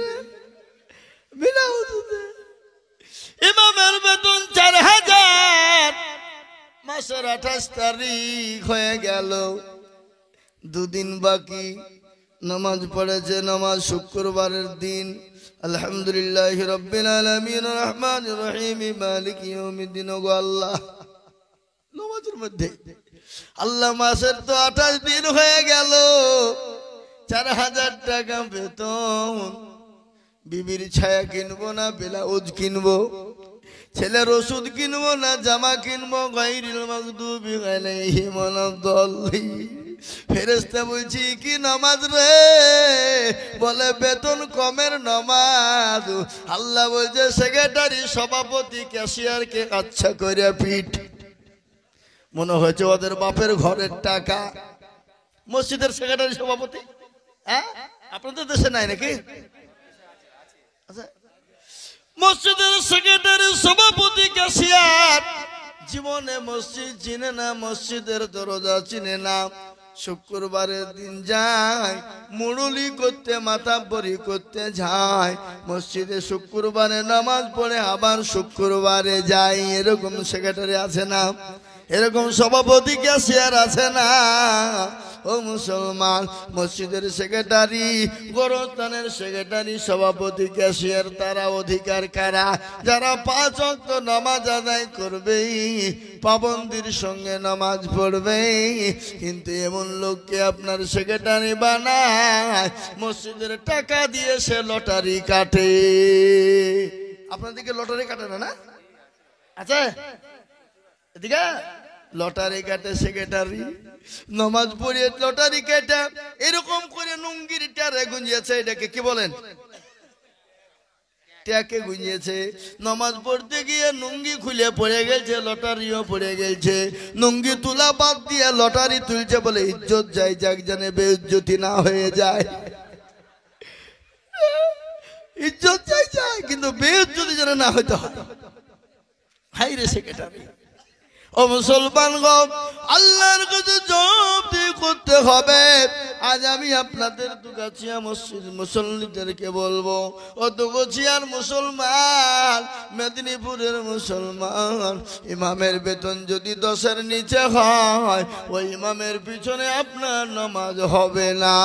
বিনা অজুতে ইমামের বেতন 4000। মাসের 28 তারিখ হয়ে গেল, 2 দিন বাকি। নামাজ পড়েছে, নামাজ শুক্রবারের দিন। আলহামদুলিল্লাহি রাব্বিল আলামিন রহমানির রহিম মালিকি ইয়াউমিদ্দিন। গো আল্লাহ, নামাজের মধ্যে আল্লাহ মাসের তো 28 দিন হয়ে গেল, 4000 টাকা বেতন। বিবির ছায়া কিনবো না ব্লাউজ কিনবো, ছেলের ওষুধ কিনবো না জামা কিনবো, গায়রিল মাগদুবি আলাইহিম ওয়ালাদ-দাল্লিন। ফেরেশতা বলছি কি নামাজ রে? বলে বেতন কমের নামাজ। আল্লাহ বলছে সেক্রেটারি, সভাপতি, ক্যাশিয়ারকে আচ্ছা করে পিঠ। মনে হয়েছে ওদের বাপের ঘরের টাকা। মসজিদের সেক্রেটারি সভাপতি, হ্যাঁ আপনাদের দেশে নাই নাকি? আচ্ছা, মসজিদের সেক্রেটারি সভাপতি ক্যাশিয়ার জীবনে মসজিদ চিনে না, মসজিদের দরজা চিনে না। শুক্রবারের দিন যায় মুরুলি করতে, মাতাব্বরি করতে যায় মসজিদে, শুক্রবারে নামাজ পড়ে আবার শুক্রবারে যায়। এরকম সেক্রেটারি আছে না? এরকম সভাপতি ক্যাশিয়ার আছে না? ও মুসলমান, মসজিদের সেক্রেটারি, গোরস্থানের সেক্রেটারি, সভাপতি, ক্যাশিয়ার, তারা অধিকার কারা? যারা 5 ওয়াক্ত নামাজ আদায় করবে, পাবন্দির সঙ্গে নামাজ পড়বে। কিন্তু এমন লোককে আপনার সেক্রেটারি বানায়, মসজিদের টাকা দিয়ে সে লটারি কাটে। আপনাদেরকে লটারি কাটে না? না আচ্ছা, এদিকে লটারি কাটে সেক্রেটারি, নামাজ পড়িয়ে লটারি কেটে এরকম করে নুঙ্গির টারে গুঞ্জিয়েছে। এটাকে কি বলেন? ট্যাকে গুঞ্জিয়েছে। নামাজ পড়তে গিয়ে নুঙ্গি খুলে পড়ে গেছে, লটারিও পড়ে গেছে। নুঙ্গি তুলা বাদ দিয়ে লটারি তুলছে, বলে ইজ্জত যায়, যাক জানে বেইজ্জতি না হয়ে যায়। ইজ্জত যায় কিন্তু বেইজ্জতি যেন না হইতে হয়। হাই রে সেক্রেটারি। ও মুসলমান গো, আল্লাহর কাছে জবাব করতে হবে। আজ আমি আপনাদের দুগাছিয়া মসজিদ মুসল্লিদেরকে বলবো, ও দুগাছিয়ার মুসলমান, মেদিনীপুরের মুসলমান, ইমামের বেতন যদি 10-এর নিচে হয়, ওই ইমামের পিছনে আপনার নামাজ হবে না।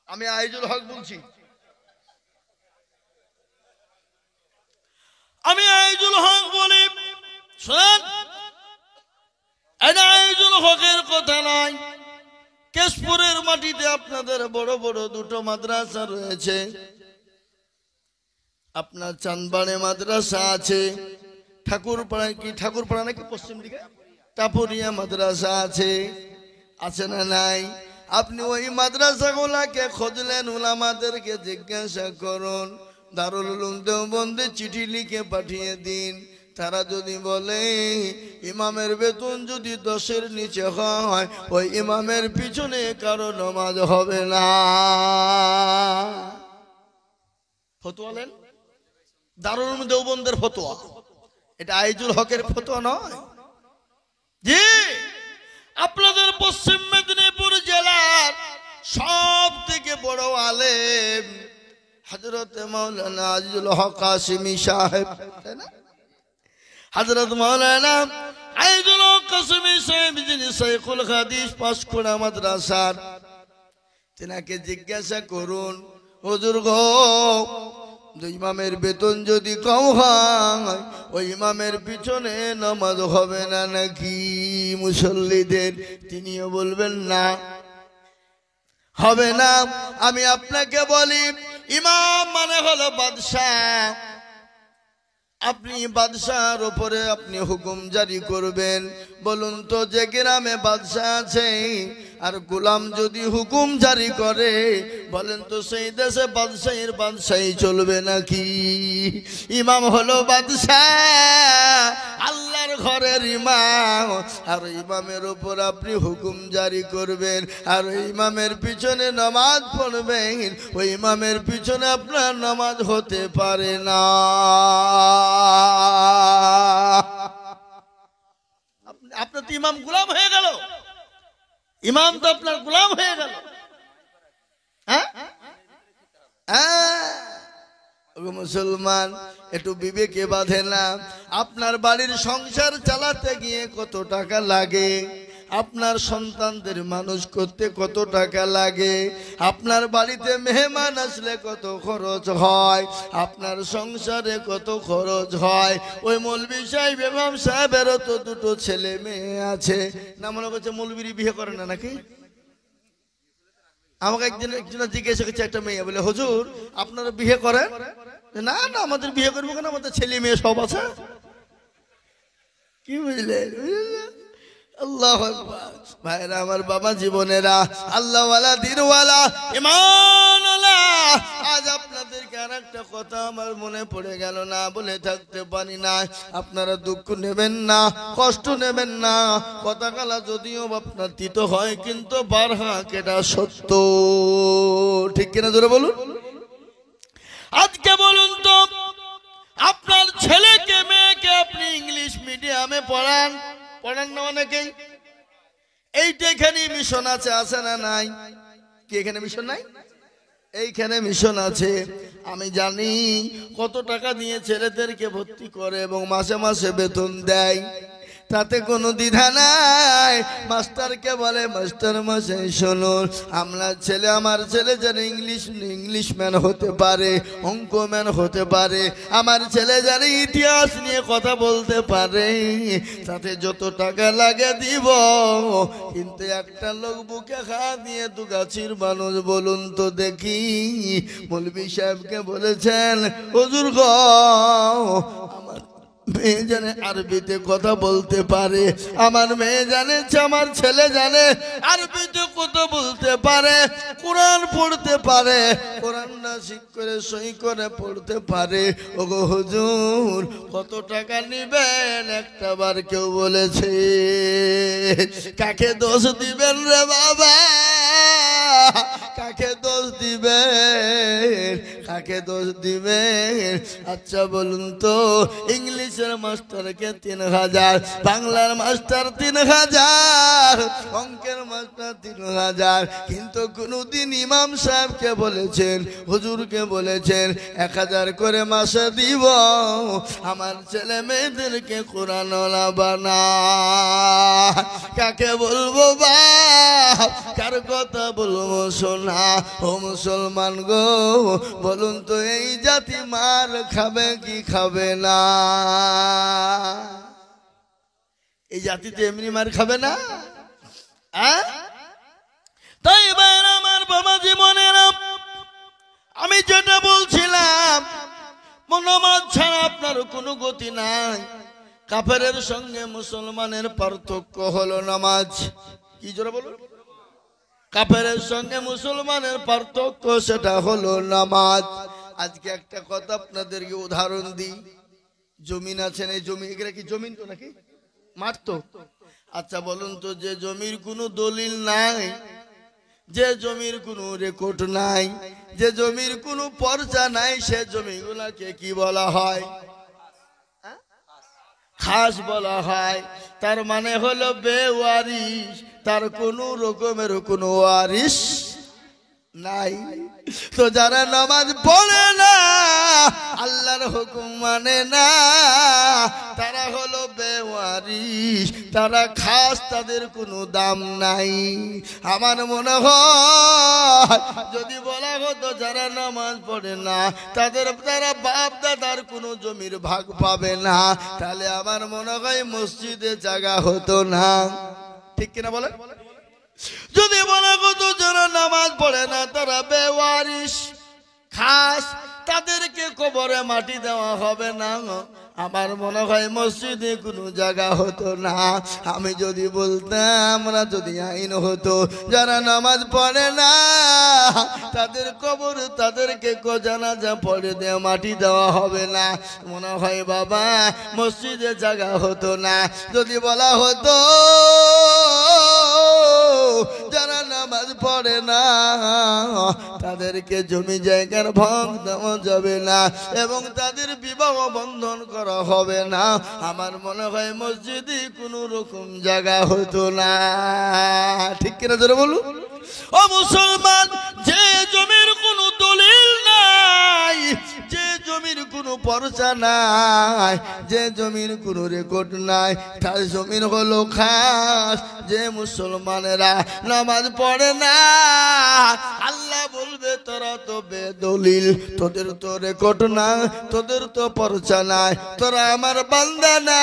আমি আইজুল হক বলছি। আমি আইজুল হক বলি, শোনেন, এটা আইজুল হকের কথা নাই। কেশপুরের মাটিতে আপনাদের বড় বড় 2টো মাদ্রাসা রয়েছে। আপনার চাঁদবাড়ে মাদ্রাসা আছে, ঠাকুরপাড়ায়, কি ঠাকুরপাড়া নাকি পশ্চিম দিকে টাপুরিয়া মাদ্রাসা আছে, আছে না নাই? আপনি ওই মাদ্রাসাগুলাকে খুঁজলেন, উলামাদেরকে জিজ্ঞাসা করুন, দারুল উলুম দেওবন্দে চিঠি লিখে পাঠিয়ে দিন। তারা যদি বলে ইমামের বেতন যদি 10-এর নিচে হয়, ওই ইমামের পিছনে কারো নামাজ হবে না। ফতোয়া নেন, দারুল উলুম দেওবন্দের ফতোয়া, এটা আইজুল হকের ফতোয়া নয়। জি, আপনাদের পশ্চিম মেদিনীপুর জেলার সব থেকে বড় আলেম হযরত মাওলানা আজিজুল হক কাসিমি সাহেব, তাই না? হযরত মাওলানা আজিজুল হক কাসিমি সাহেব, যিনি শাইখুল হাদিস পাঁশকুড়া মাদ্রাসার, তেনাকে জিজ্ঞাসা করুন, হুজুর গো, ইমামের বেতন যদি কম হয়, ওই ইমামের পিছনে নামাজ হবে না নাকি মুসল্লিদের? তিনিও বলবেন না। হবে না। আমি আপনাকে বলি, ইমাম মানে হলো বাদশাহ। আপনি বাদশার উপরে আপনি হুকুম জারি করবেন। বলুন তো, যে গ্রামে বাদশাহ আছে আর গোলাম যদি হুকুম জারি করে, বলেন তো সেই দেশে বাদশাহী চলবে নাকি? ইমাম হলো বাদশাহ, আল্লাহর ঘরের ইমাম। আর ইমামের উপর আপনি হুকুম জারি করবেন, আর ইমামের পিছনে নামাজ পড়বেন। ওই ইমামের পিছনে আপনার নামাজ হতে পারে না। আপনার তো ইমাম গোলাম হয়ে গেল, ইমাম তো আপনার গোলাম হয়ে গেল। হ্যাঁ, মুসলমান, একটু বিবেকে বাঁধে না? আপনার বাড়ির সংসার চালাতে গিয়ে কত টাকা লাগে, আপনার সন্তানদের মানুষ করতে কত টাকা লাগে, আপনার বাড়িতে মেহমান আসলে কত খরচ হয়, আপনার সংসারে কত খরচ হয়। ওই মৌলবি সাহেব, ইমাম সাহেবেরও তো দুটো ছেলে মেয়ে আছে না? মনে করছে মৌলবির বিয়ে করে না নাকি? আমাকে একজন জিজ্ঞাসা করছে একটা মেয়ে, বলে হুজুর আপনারা বিয়ে করেন? না না, আমাদের বিয়ে করবো কেন, আমাদের ছেলে মেয়ে সব আছে। কি বুঝলেন? আল্লাহ ভাইরা আমার, বাবা জীবনেরা, আল্লাহওয়ালা, দিনওয়ালা, ঈমানওয়ালা, আজ আপনাদেরকে আর একটা কথা আমার মনে পড়ে গেল, না বলে থাকতে পারি না। আপনারা দুঃখ নেবেন না, কষ্ট নেবেন না। কথাগুলা যদিও আপনার তিত হয়, কিন্তু বারহাক এটা সত্য। ঠিক কিনা জোরে বলুন। আজকে বলুন তো, আপনার ছেলেকে মেয়েকে আপনি ইংলিশ মিডিয়ামে পড়ান না অনেকেই? এইটা এখানে মিশন আছে, আছে না নাই? কি এখানে মিশন নাই? এইখানে মিশন আছে। আমি জানি কত টাকা দিয়ে ছেলেদেরকে ভর্তি করে এবং মাসে মাসে বেতন দেয়, তাতে কোনো দ্বিধা নাই। মাস্টারকে বলে, মাস্টার মশাই শুনুন, আমার ছেলে যেন ইংলিশম্যান হতে পারে, অঙ্কম্যান হতে পারে, আমার ছেলে যেন ইতিহাস নিয়ে কথা বলতে পারে, তাতে যত টাকা লাগে দিব। কিন্তু একটা লোক বুকে খা দিয়ে দু গাছির মানুষ, বলুন তো দেখি। মৌলভী সাহেবকে বলেছেন, হুজুর গো, আমার মেয়ে জানে আরবিতে কথা বলতে পারে, আমার মেয়ে জানে, আমার ছেলে জানে আরবিতে কথা বলতে পারে, কোরআন পড়তে পারে, কোরআন নাসিক করে সই করে পড়তে পারে। ওগো হুজুর, কত টাকা নিবেন? একটা বার কেউ বলেছে? কাকে দোষ দিবেন রে বাবা? কাকে দোষ দিবেন? কাকে দোষ দিবেন? আচ্ছা বলুন তো, ইংলিশের মাস্টারকে 3000, বাংলার মাস্টার 3000, অঙ্কের মাস্টার 3000, কিন্তু কোনদিন ইমাম সাহেবকে বলেছেন, হুজুরকে বলেছেন 1000 করে মাসে দিব আমার ছেলে মেয়েদেরকে কোরআনওয়ালা বানা? কাকে বলবো বাপ, কার কথা বলবো শোনা? ও মুসলমান গো, বলুন তো, এই জাতি মার খাবে কি খাবে না? এই জাতিতে এমনি মার খাবে না? তাই এবার আমার বাবা জীবনেরা, আমি যেটা বলছিলাম, নামাজ ছাড়া আপনার কোনো গতি নাই। কাফেরের সঙ্গে মুসলমানের পার্থক্য হলো নামাজ। কি জোরে বলুন? কাফেরের সঙ্গে মুসলমানের পার্থক্য, সেটা হলো নামাজ। আজকে একটা কথা আপনাদেরকে উদাহরণ দিই। জমিন আছে না, জমি, এগুলা কি জমিন তো নাকি মাঠ তো? আচ্ছা বলুন তো, যে জমির কোনো দলিল নাই, যে জমির কোনো রেকর্ড নাই, যে জমির কোনো পর্চা নাই, সে জমিগুলাকে কি বলা হয়? খাস বলা হয়। তার মানে হলো বেওয়ারিশ, তার কোনো রকমের কোনো ওয়ারিশ নাই। তো যারা নামাজ পড়ে না, আল্লাহর হুকুম মানে না, তারা হলো বেওয়ারিশ, তারা খাস, তাদের কোনো দাম নাই। আমার মনে হয় যদি বলা হতো যারা নামাজ পড়ে না তারা বাপ দাদার কোনো জমির ভাগ পাবে না, তাহলে আমার মনে হয় মসজিদে জায়গা হতো না। ঠিক কিনা বলে? যদি বলা কত যারা নামাজ পড়ে না তারা বেওয়ারিশ খাস, তাদেরকে কবরে মাটি দেওয়া হবে না। আমার মনে হয় মসজিদে কোনো জায়গা হতো না। আমি যদি বলতাম, আমরা যদি আইন হতো যারা নামাজ পড়ে না তাদের কবর, তাদেরকে জানাজা পড়ে দেওয়া মাটি দেওয়া হবে না, মনে হয় বাবা মসজিদে জায়গা হতো না। যদি বলা হতো যারা নামাজ পড়ে না তাদেরকে জমি জায়গার ভাগ দেওয়া যাবে না এবং তাদের বিবাহ বন্ধন করা হবে না, আমার মনে হয় মসজিদে কোনো রকম জায়গা হতো না। ঠিক কিনা জোরে বলুন। ও মুসলমান, যে জমির কোনো দলিল নাই, যে জমির কোনো পরচা নাই, যে জমির কোনো রেকর্ড নাই, তার জমির হলো খাস। যে মুসলমানেরা নামাজ পড়ে না আল্লাহ বলবে তোরা তো বেদলিল, তোদের তো রেকর্ড না, তোদের তো পরচা নাই, তোরা আমার বান্দা না,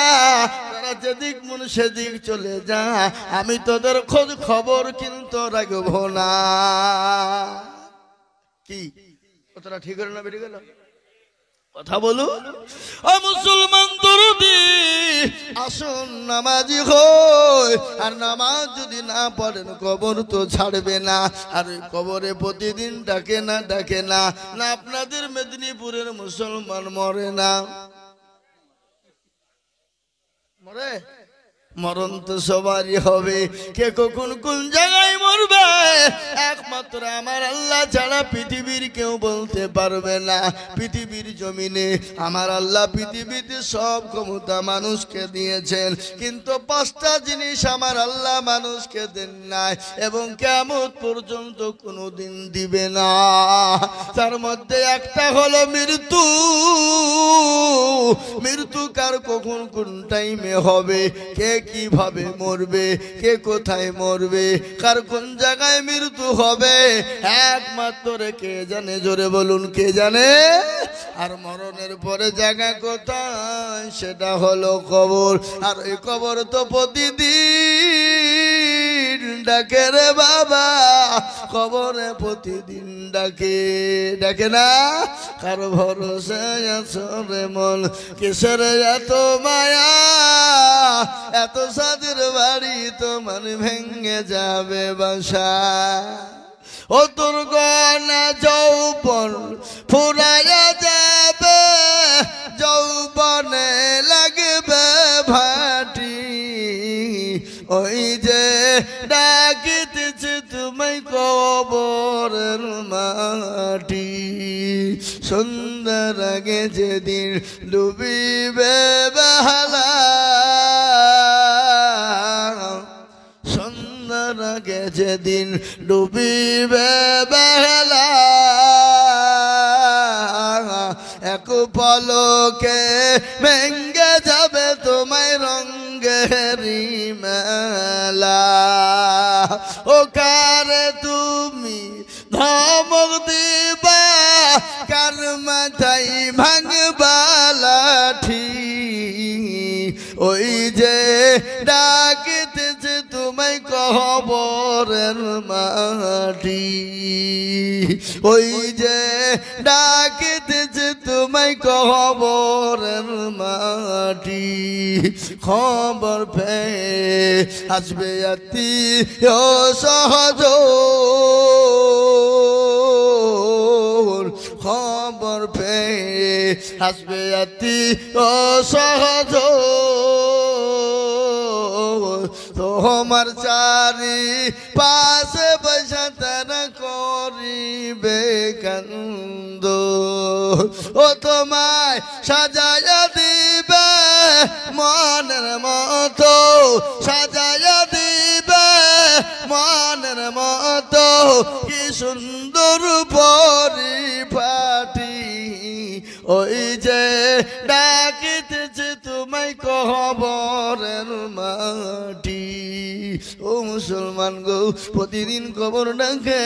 তোরা যেদিক মন সেদিক চলে যা, আমি তোদের খোঁজ খবর কিন্তু রাখবো না। কি কথাটা ঠিক হলো না বেরিয়ে গেল? কথা বলু। ও মুসলমান দরদি, আসুন নামাজি হই। আর নামাজ যদি না পড়েন কবর তো ছাড়বে না। আর কবরে প্রতিদিন ডাকে না, ডাকে না। না আপনাদের মেদিনীপুরের মুসলমান মরে না? মরে? মরণ তো সবারই হবে, কে কখন কোন জায়গায় মরবে একমাত্র আমার আল্লাহ ছাড়া পৃথিবীর কেউ বলতে পারবে না। পৃথিবীর জমিনে আমার আল্লাহ পৃথিবীতে সব ক্ষমতা মানুষকে দিয়েছেন, কিন্তু 5টা জিনিস আমার আল্লাহ মানুষকে দেন নাই এবং কিয়ামত পর্যন্ত কোনোদিন দিবে না। তার মধ্যে একটা হলো মৃত্যু। মৃত্যু কার কখন কোন টাইমে হবে, কে কিভাবে মরবে, কে কোথায় মরবে, কার কোন জায়গায় মৃত্যু হবে একমাত্র কে জানে। জোরে বলুন, কে জানে? আর মরণের পরে জায়গা কোথায়, সেটা হলো কবর। আর ওই কবর তো প্রতিদিন ডাকে রে বাবা, কবরে প্রতিদিন ডাকে, ডাকে না? কার ভরসায় আছো রে মন, কিসের এত মায়া, এত সাদের বাড়ি তোমার ভেঙে যাবে বাসা। ও তোর গনা যৌবন ফুরাইয়া যাবে, যৌবনে লাগবে ভাটি, ওই যে ডাকিতেছে তুমি কবরের মাটি। সুন্দর আগে যেদিন ডুবিবে বেহালা, সুন্দর আগে যেদিন ডুবিবে বেহালা, এক পলকে ভেঙ্গে যাবে তোমায় রঙ্গেরি মেলা। ও কারে তুমি ধমক দিবা, কার মাথায় ভাঙবা লাঠি, ওই যে ডাকিতেছে তোমায় কবরের মাটি, ওই যে ডাকিতেছে তোমায় কবরের মাটি। খবর পেয়ে আসবে আত্মীয় সহজন, খবর পেয়ে আসবে আত্মীয় সহজন, তোমার চারি পাশে বসে তারা করিবে কান্দ। ও তোমায় সাজায়া দিবে মনের মতো, সাজায়া দিবে মনের মতো, কি সুন্দর পরিপাটি, ওই যে ডাকিতেছে তোমায় কবরের মাটি। ও মুসলমান গো, প্রতিদিন কবর ডাকে,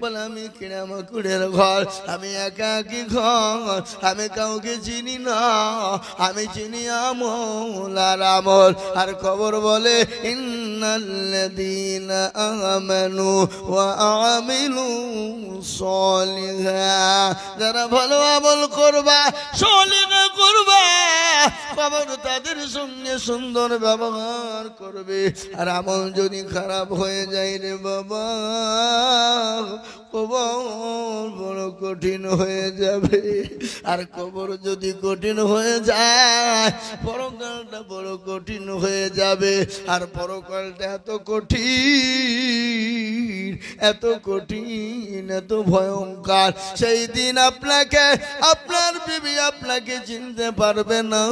বলে আমি কিরামাকুড়ের ঘর, আমি একাকী ঘর, আমি কাউকে চিনি না, আমি চিনি আমল আর আমল। আর কবর বলে ইন্ন ইন্নাল্লাযীনা আমানু ওয়া আমিলুস সালিহাত, যারা ভালো আমল করবা, সলিহ করবা, কবর তাদের সঙ্গে সুন্দর ব্যবহার করবে। আর আমল যদি খারাপ হয়ে যায় রে বাবা, কবর বড় কঠিন হয়ে যাবে। আর কবর যদি কঠিন হয়ে যায়, পরকালটা বড় কঠিন হয়ে যাবে। আর পরকালটা এত কঠিন, এত কঠিন, এত ভয়ঙ্কর, সেই দিন আপনাকে, আপনার বিবি আপনাকে চিনতে পারবে না,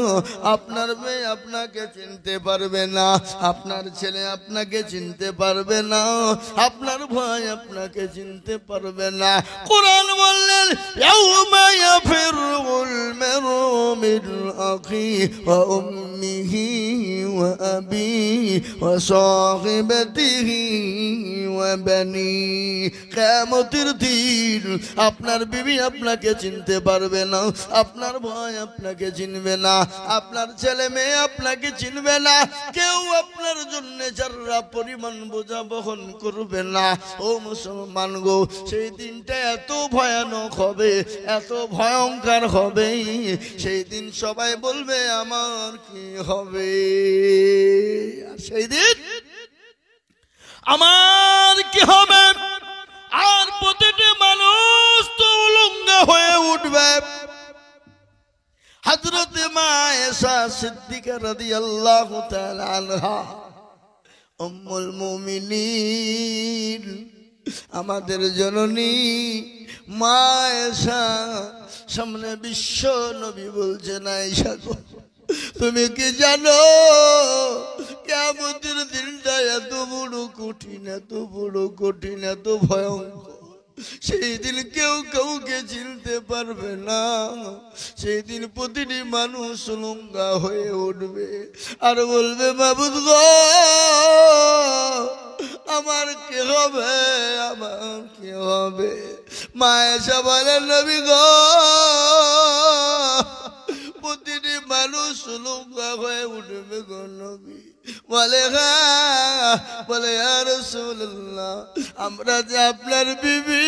আপনার মেয়ে আপনাকে চিনতে পারবে না, আপনার ছেলে আপনাকে চিনতে পারবে না, আপনার ভাই আপনাকে চিনতে পারবে না। কোরআন বললেন, ইয়াউমা ইয়াফিরুল মারউ মিন আখিহি ওয়া উম্মিহি ওয়া আবিহি ওয়া সাহিবাতিহি ওয়া বানি। কিয়ামতের দিন আপনার বিবি আপনাকে চিনতে পারবে না, আপনার ভাই আপনাকে চিনবে না, আপনার ছেলে মেয়ে আপনাকে চিনবে না, কেউ আপনার জন্য যারা পরিমাণ বোঝা বহন করবে না। ও মুসলমান গো, সেই দিনটা এত ভয়ানক হবে, এত ভয়ঙ্কর হবে, সেই দিন সবাই বলবে আমার কি হবে। আর সেই দিন আমার কি হবে, আর প্রতিটি মানুষ তো উলঙ্গ হয়ে উঠবে। হযরত মা আয়েশা সিদ্দিকা রাদিয়াল্লাহু তাআলা আনহা, উম্মুল মুমিনিন, আমাদের জননী মা আয়েশা, সামনে বিশ্ব নবী বলছেন, আয়েশা গো, তুমি কি জানো কিয়ামতের দিনটা এত বড় কঠিন, এত বড় কঠিন, এত ভয়ঙ্কর। সেই দিন কেউ কাউকে চিনতে পারবে না, সেই দিন প্রতিটি মানুষ উলঙ্গা হয়ে উঠবে আর বলবে, মাবুদ গো, আমার কি হবে, আমার কি হবে। মা আয়েশা বলেন, নবী গো, প্রতিটি মানুষ উলঙ্গা হয়ে উঠবে গো নবী। বলে, হ্যাঁ, বলে, ইয়া রাসূলুল্লাহ, আমরা যে আপনার বিবি,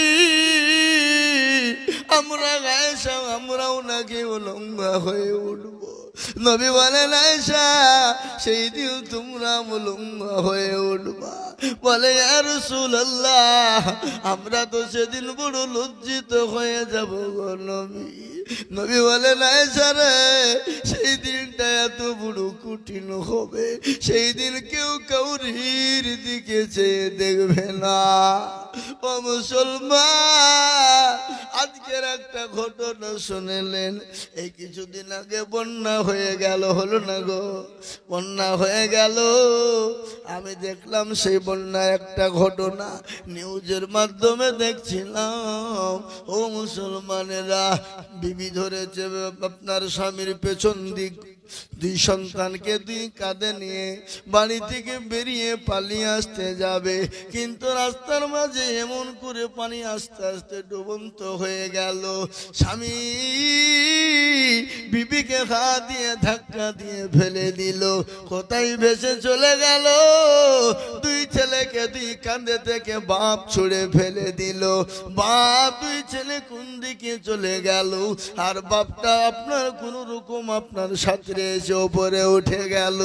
আমরা আয়েশা, আমরাও নাকি উলঙ্গা হয়ে উঠবো। নবী বলেন, আয়েশা, সেই দিন তোমরা উলঙ্গা হয়ে উঠবা। বলে, ইয়া রাসূলুল্লাহ, আমরা তো সেদিন বড় লজ্জিত হয়ে যাব গো নবী। নবী বলেন, আয়েশা রে, সেই দিনটা এত বড় কঠিন হবে, সেই দিন কেউ কাউরির দিকে চেয়ে দেখবে না। ও মুসলমান, আজকের একটা ঘটনা শুনলেন, এই কিছুদিন আগে বন্যা হয়ে গেল, হলো না গো, বন্যা হয়ে গেল। আমি দেখলাম সেই বন্যা একটা ঘটনা নিউজের মাধ্যমে দেখছিলাম। ও মুসলমানেরা, বিবি ধরেছে আপনার স্বামীর পেছন দিক, দুই সন্তানকে দুই কাঁধে নিয়ে বাড়ি থেকে বেরিয়ে পালিয়ে আসতে যাবে, কিন্তু রাস্তার মাঝে এমন করে পানি আস্তে আস্তে ডুবন্ত হয়ে গেল। স্বামী বিবিকে হাত দিয়ে ধাক্কা দিয়ে ফেলে দিল, কোথায় ভেসে চলে গেল। দুই ছেলেকে দুই কাঁধে থেকে বাপ ছুড়ে ফেলে দিল। বাপ দুই ছেলে কোন দিকে চলে গেল, আর বাপটা আপনার কোন রকম আপনার সাথে এসে উপরে উঠে গেল।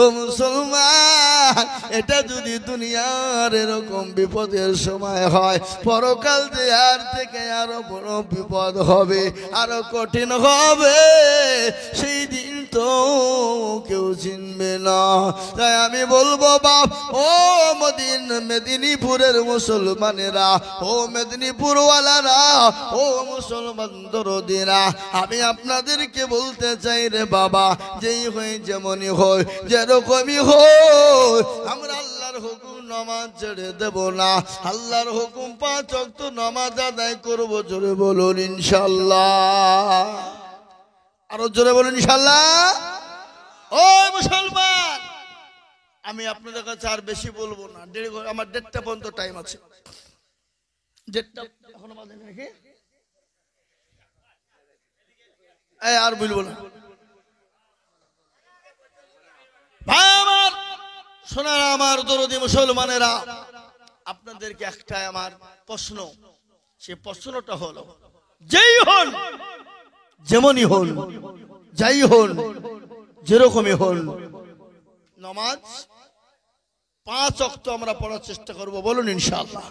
ও মুসলমান, এটা যদি দুনিয়ার এরকম বিপদের সময় হয়, পরকাল যে আর থেকে আরো বড় বিপদ হবে, আরো কঠিন হবে, সেই দিন তো কেউ চিনবে না। তাই আমি বলবো বাপ, ও মেদিনীপুরের মুসলমানেরা, ও মেদিনীপুরওয়ালারা, ও মুসলমান দরদিরা, আমি আপনাদেরকে বলতে চাই রে বাবা, যেই হয় যেমনই হয়, যেরকমই হয়, আমরা আল্লাহর হুকুম নামাজ ছেড়ে দেব না। আল্লাহর হুকুম 5 ওয়াক্ত নামাজ আদায় করব। জোরে বলুন ইনশাআল্লাহ, আরো জোরে বলুন ইনশাআল্লাহ। ও মুসলমান, আমি আপনাদের কাছে আর বেশি বলবো না, আমার 1:30 পর্যন্ত টাইম আছে। 1:30 এখনো বাজে নাকি? আর বলবো না। ভাই আমার, সোনারা আমার দরদি মুসলমানেরা, আপনাদেরকে একটা আমার প্রশ্ন, সে প্রশ্নটা হলো, যেই হন, যেমনই হন, যাই হন, যেরকমই হন, নামাজ 5 ওয়াক্ত আমরা পড়ার চেষ্টা করব। বলুন ইনশাআল্লাহ।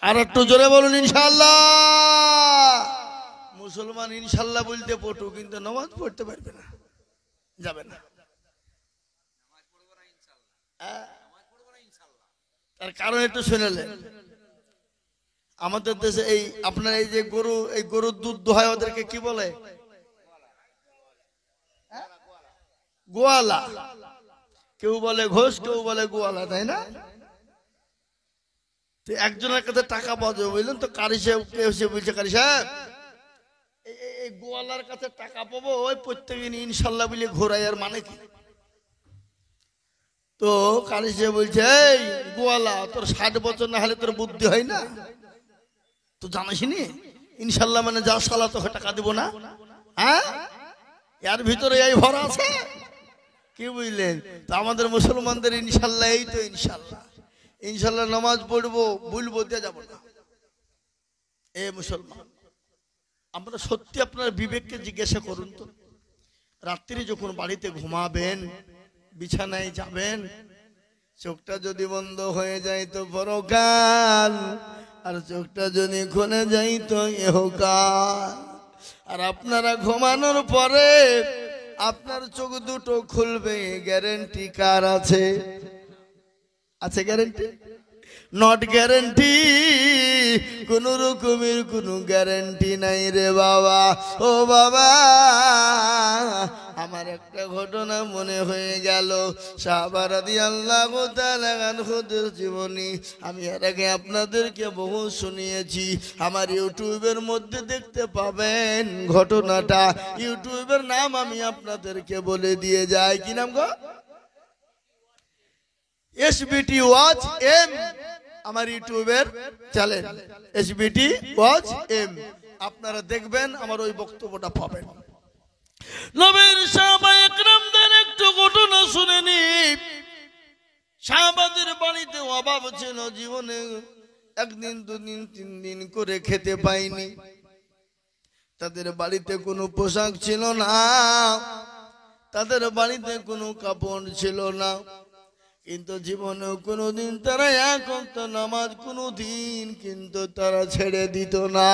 আর একটু জোরে বলুন ইনশাআল্লাহ। মুসলমান ইনশাআল্লাহ বলতে পটু, কিন্তু নামাজ পড়তে পারবে না, যাবে না। তার কারণ একটু শুনেলেন, আমাদের দেশে এই আপনার এই যে গরু, এই গরুর দুধ দোহায়, ওদেরকে কি বলে? গোয়ালা। কেউ বলে ঘোষ, কেউ বলে গোয়ালা, তাই না? একজনের কাছে টাকা পাওয়া যাবে, বুঝলেন তো? কারি সাহেব এসে বলছে, কারি সাহেব এই গোয়ালার কাছে টাকা পাবো, ওই প্রত্যেকদিন ইনশাল্লাহ বলে ঘোরাই, আর মানে কি? তো কারি সাহেব বলছে, এই গোয়ালা, তোর 60 বছর না হলে তোর বুদ্ধি হয় না? তো জানিসনি ইনশাল্লাহ মানে যা সালা তোকে টাকা দিব না? হ্যাঁ, এর ভিতরে এই ভরা আছে, কি বুঝলেন? তো আমাদের মুসলমানদের ইনশাল্লাহ, এই তো ইনশাল্লাহ, ইনশাল্লাহ নামাজ পড়বো, বলবো, দিয়ে যাবো না। এ মুসলমান, আমরা সত্যি আপনার বিবেককে জিজ্ঞাসা করুন তো, রাত্রি যখন বাড়িতে ঘুমাবেন, বিছানায় যাবেন, চোখটা যদি বন্ধ হয়ে যায় তো পরকাল, আর চোখটা যদি খুলে যায় তো ইহকাল। আর আপনারা ঘুমানোর পরে আপনার চোখ দুটো খুলবে, গ্যারেন্টি কার আছে? আছে গ্যারেন্টি? নট গ্যারেন্টি, কোন রকমের কোনো গ্যারেন্টি নাই রে বাবা। ও বাবা, আমার একটা ঘটনা মনে হয়ে গেল, সাহাবা রাদিয়াল্লাহু তাআলা আনহুদের জীবনী। আমি এর আগে আপনাদেরকে বহু শুনিয়েছি, আমার ইউটিউবের মধ্যে দেখতে পাবেন ঘটনাটা। ইউটিউবের নাম আমি আপনাদেরকে বলে দিয়ে যাই, কি নাম গো? এসবিটি ওয়াচ এম, আমার ইউটিউবের চ্যানেল এসবিটি ওয়াচ এম। আপনারা দেখবেন, আমার ওই বক্তব্যটা পাবেন। নবীর সাহাবায়ে কেরামদের একটু ঘটনা শুনে নি। সাহাবাদের বাড়িতে অভাব ছিল, জীবনে একদিন, 2 দিন, 3 দিন করে খেতে পায়নি। তাদের বাড়িতে কোনো পোশাক ছিল না, তাদের বাড়িতে কোনো কাপড় ছিল না, কিন্তু জীবনে কোনোদিন তারা এক ওয়াক্ত নামাজ কোনোদিন কিন্তু তারা ছেড়ে দিত না।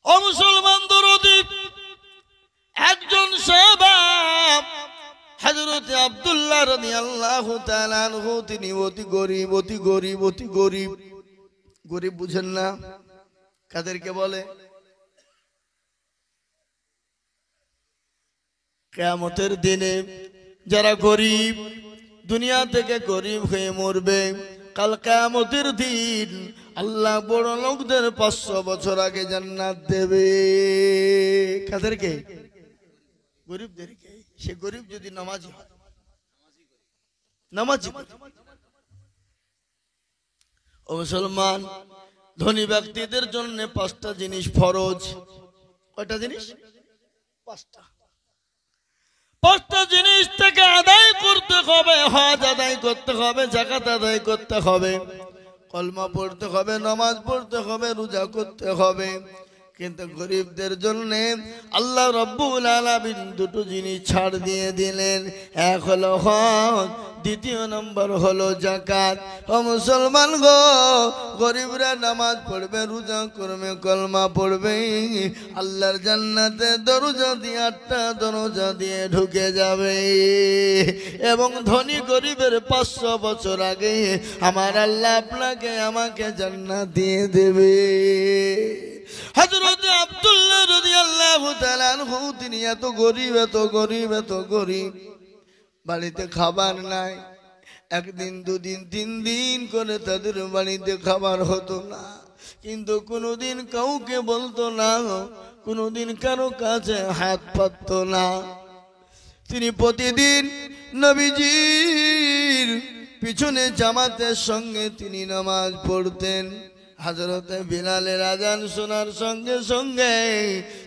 ও মুসলমান দরদি, একজন সাহাবা হযরত আব্দুল্লাহ রাদিয়াল্লাহু তাআলা আনহু, তিনি অতি গরীব, অতি গরীব, অতি গরীব। গরীব বুঝেন না? কাদেরকে বলে? কিয়ামতের দিনে যারা গরীব, দুনিয়া থেকে গরীব হয়ে মরবে, কাল কিয়ামতের দিন আল্লাহ বড় লোকদের 500 বছর আগে জান্নাত দেবে। কাদেরকে? গরীবদেরকে। সে গরীব যদি নামাজি হয়, নামাজি। ও মুসলমান, ধনী ব্যক্তিদের জন্য 5টা জিনিস ফরজ। কয়টা জিনিস? 5টা জিনিস থেকে আদায় করতে হবে। হজ আদায় করতে হবে, যাকাত আদায় করতে হবে, কলমা পড়তে হবে, নামাজ পড়তে হবে, রোজা করতে হবে। কিন্তু গরিবদের জন্য আল্লাহ রাব্বুল আলামিন 2টো জিনিস ছাড় দিয়ে দিলেন। এক হলো হজ, 2য় নম্বর হলো যাকাত। ও মুসলমান গো, গরিবরা নামাজ পড়বে, রোজা করবে, কলমা পড়বে, আল্লাহর জান্নাতে দরজা দিয়ে 8টা দরজা দিয়ে ঢুকে যাবে। এবং ধনী গরিবের 500 বছর আগে আমার আল্লাহ আপনাকে আমাকে জান্নাত দিয়ে দেবে। হযরত আব্দুল্লাহ রাদিয়াল্লাহু তাআলা আনহু, তিনি এত গরীব, এত গরীব, এত গরীব, বাড়িতে খাবার নাই। 1 দিন, 2 দিন, 3 দিন করে তাদের বাড়িতে খাবার হতো না, কিন্তু কোনোদিন কাউকে বলতো না, কোনোদিন কারো কাছে হাত পাতত না। তিনি প্রতিদিন নবীজির পিছনে জামাতের সঙ্গে তিনি নামাজ পড়তেন। হযরতে বিলালের আজান শোনার সঙ্গে সঙ্গে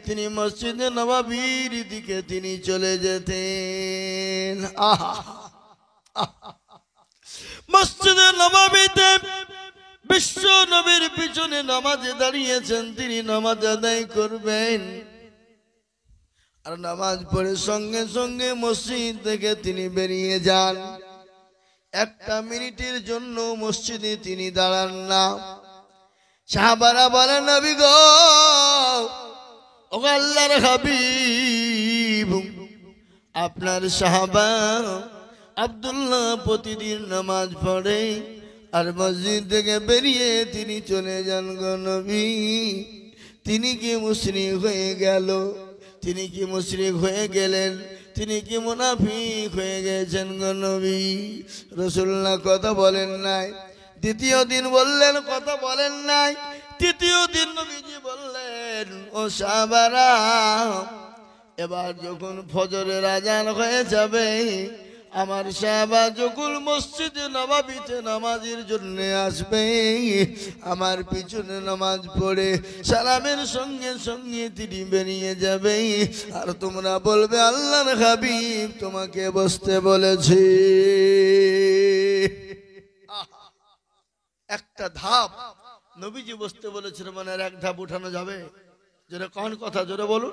তিনি মসজিদে নববীর দিকে তিনি চলে যেতেন। আহা, মসজিদে নববীতে বিশ্ব নবীর পিছনে নামাজে দাঁড়িয়েছেন, তিনি নামাজ আদায় করবেন। আর নামাজ পড়ে সঙ্গে সঙ্গে মসজিদ থেকে তিনি বেরিয়ে যান। একটা মিনিটের জন্য মসজিদে তিনি দাঁড়ান না। সাহাবারা বলেন, নবী গো, ও আল্লাহর হাবিব, আপনার সাহাবা আব্দুল্লাহ প্রতিদিন নামাজ পড়ে আর মসজিদ থেকে বেরিয়ে তিনি চলে যান গো নবী, তিনি কি মুশরিক হয়ে গেল? তিনি কি মুশরিক হয়ে গেলেন? তিনি কি মুনাফিক হয়ে গেছেন গো নবী? রাসূলুল্লাহ কথা বলেন নাই। দ্বিতীয় দিন বললেন, কথা বলেন নাই। তৃতীয় দিন নবীজি বললেন, ও সাহাবারা, এবার যখন ফজরের আজান হয়ে যাবে, আমার সাহাবা যখন মসজিদে নববীতে নামাজের জন্য আসবে, আমার পিছনে নামাজ পড়ে সালামের সঙ্গে সঙ্গে তিনি বেরিয়ে যাবে। আর তোমরা বলবে, আল্লাহর হাবিব তোমাকে বসতে বলেছে। একটা ধাপ নবীজি বসতে বলেছিল, মানে আর এক ধাপ উঠানো যাবে? জোরে কোন কথা, জোরে বলুন।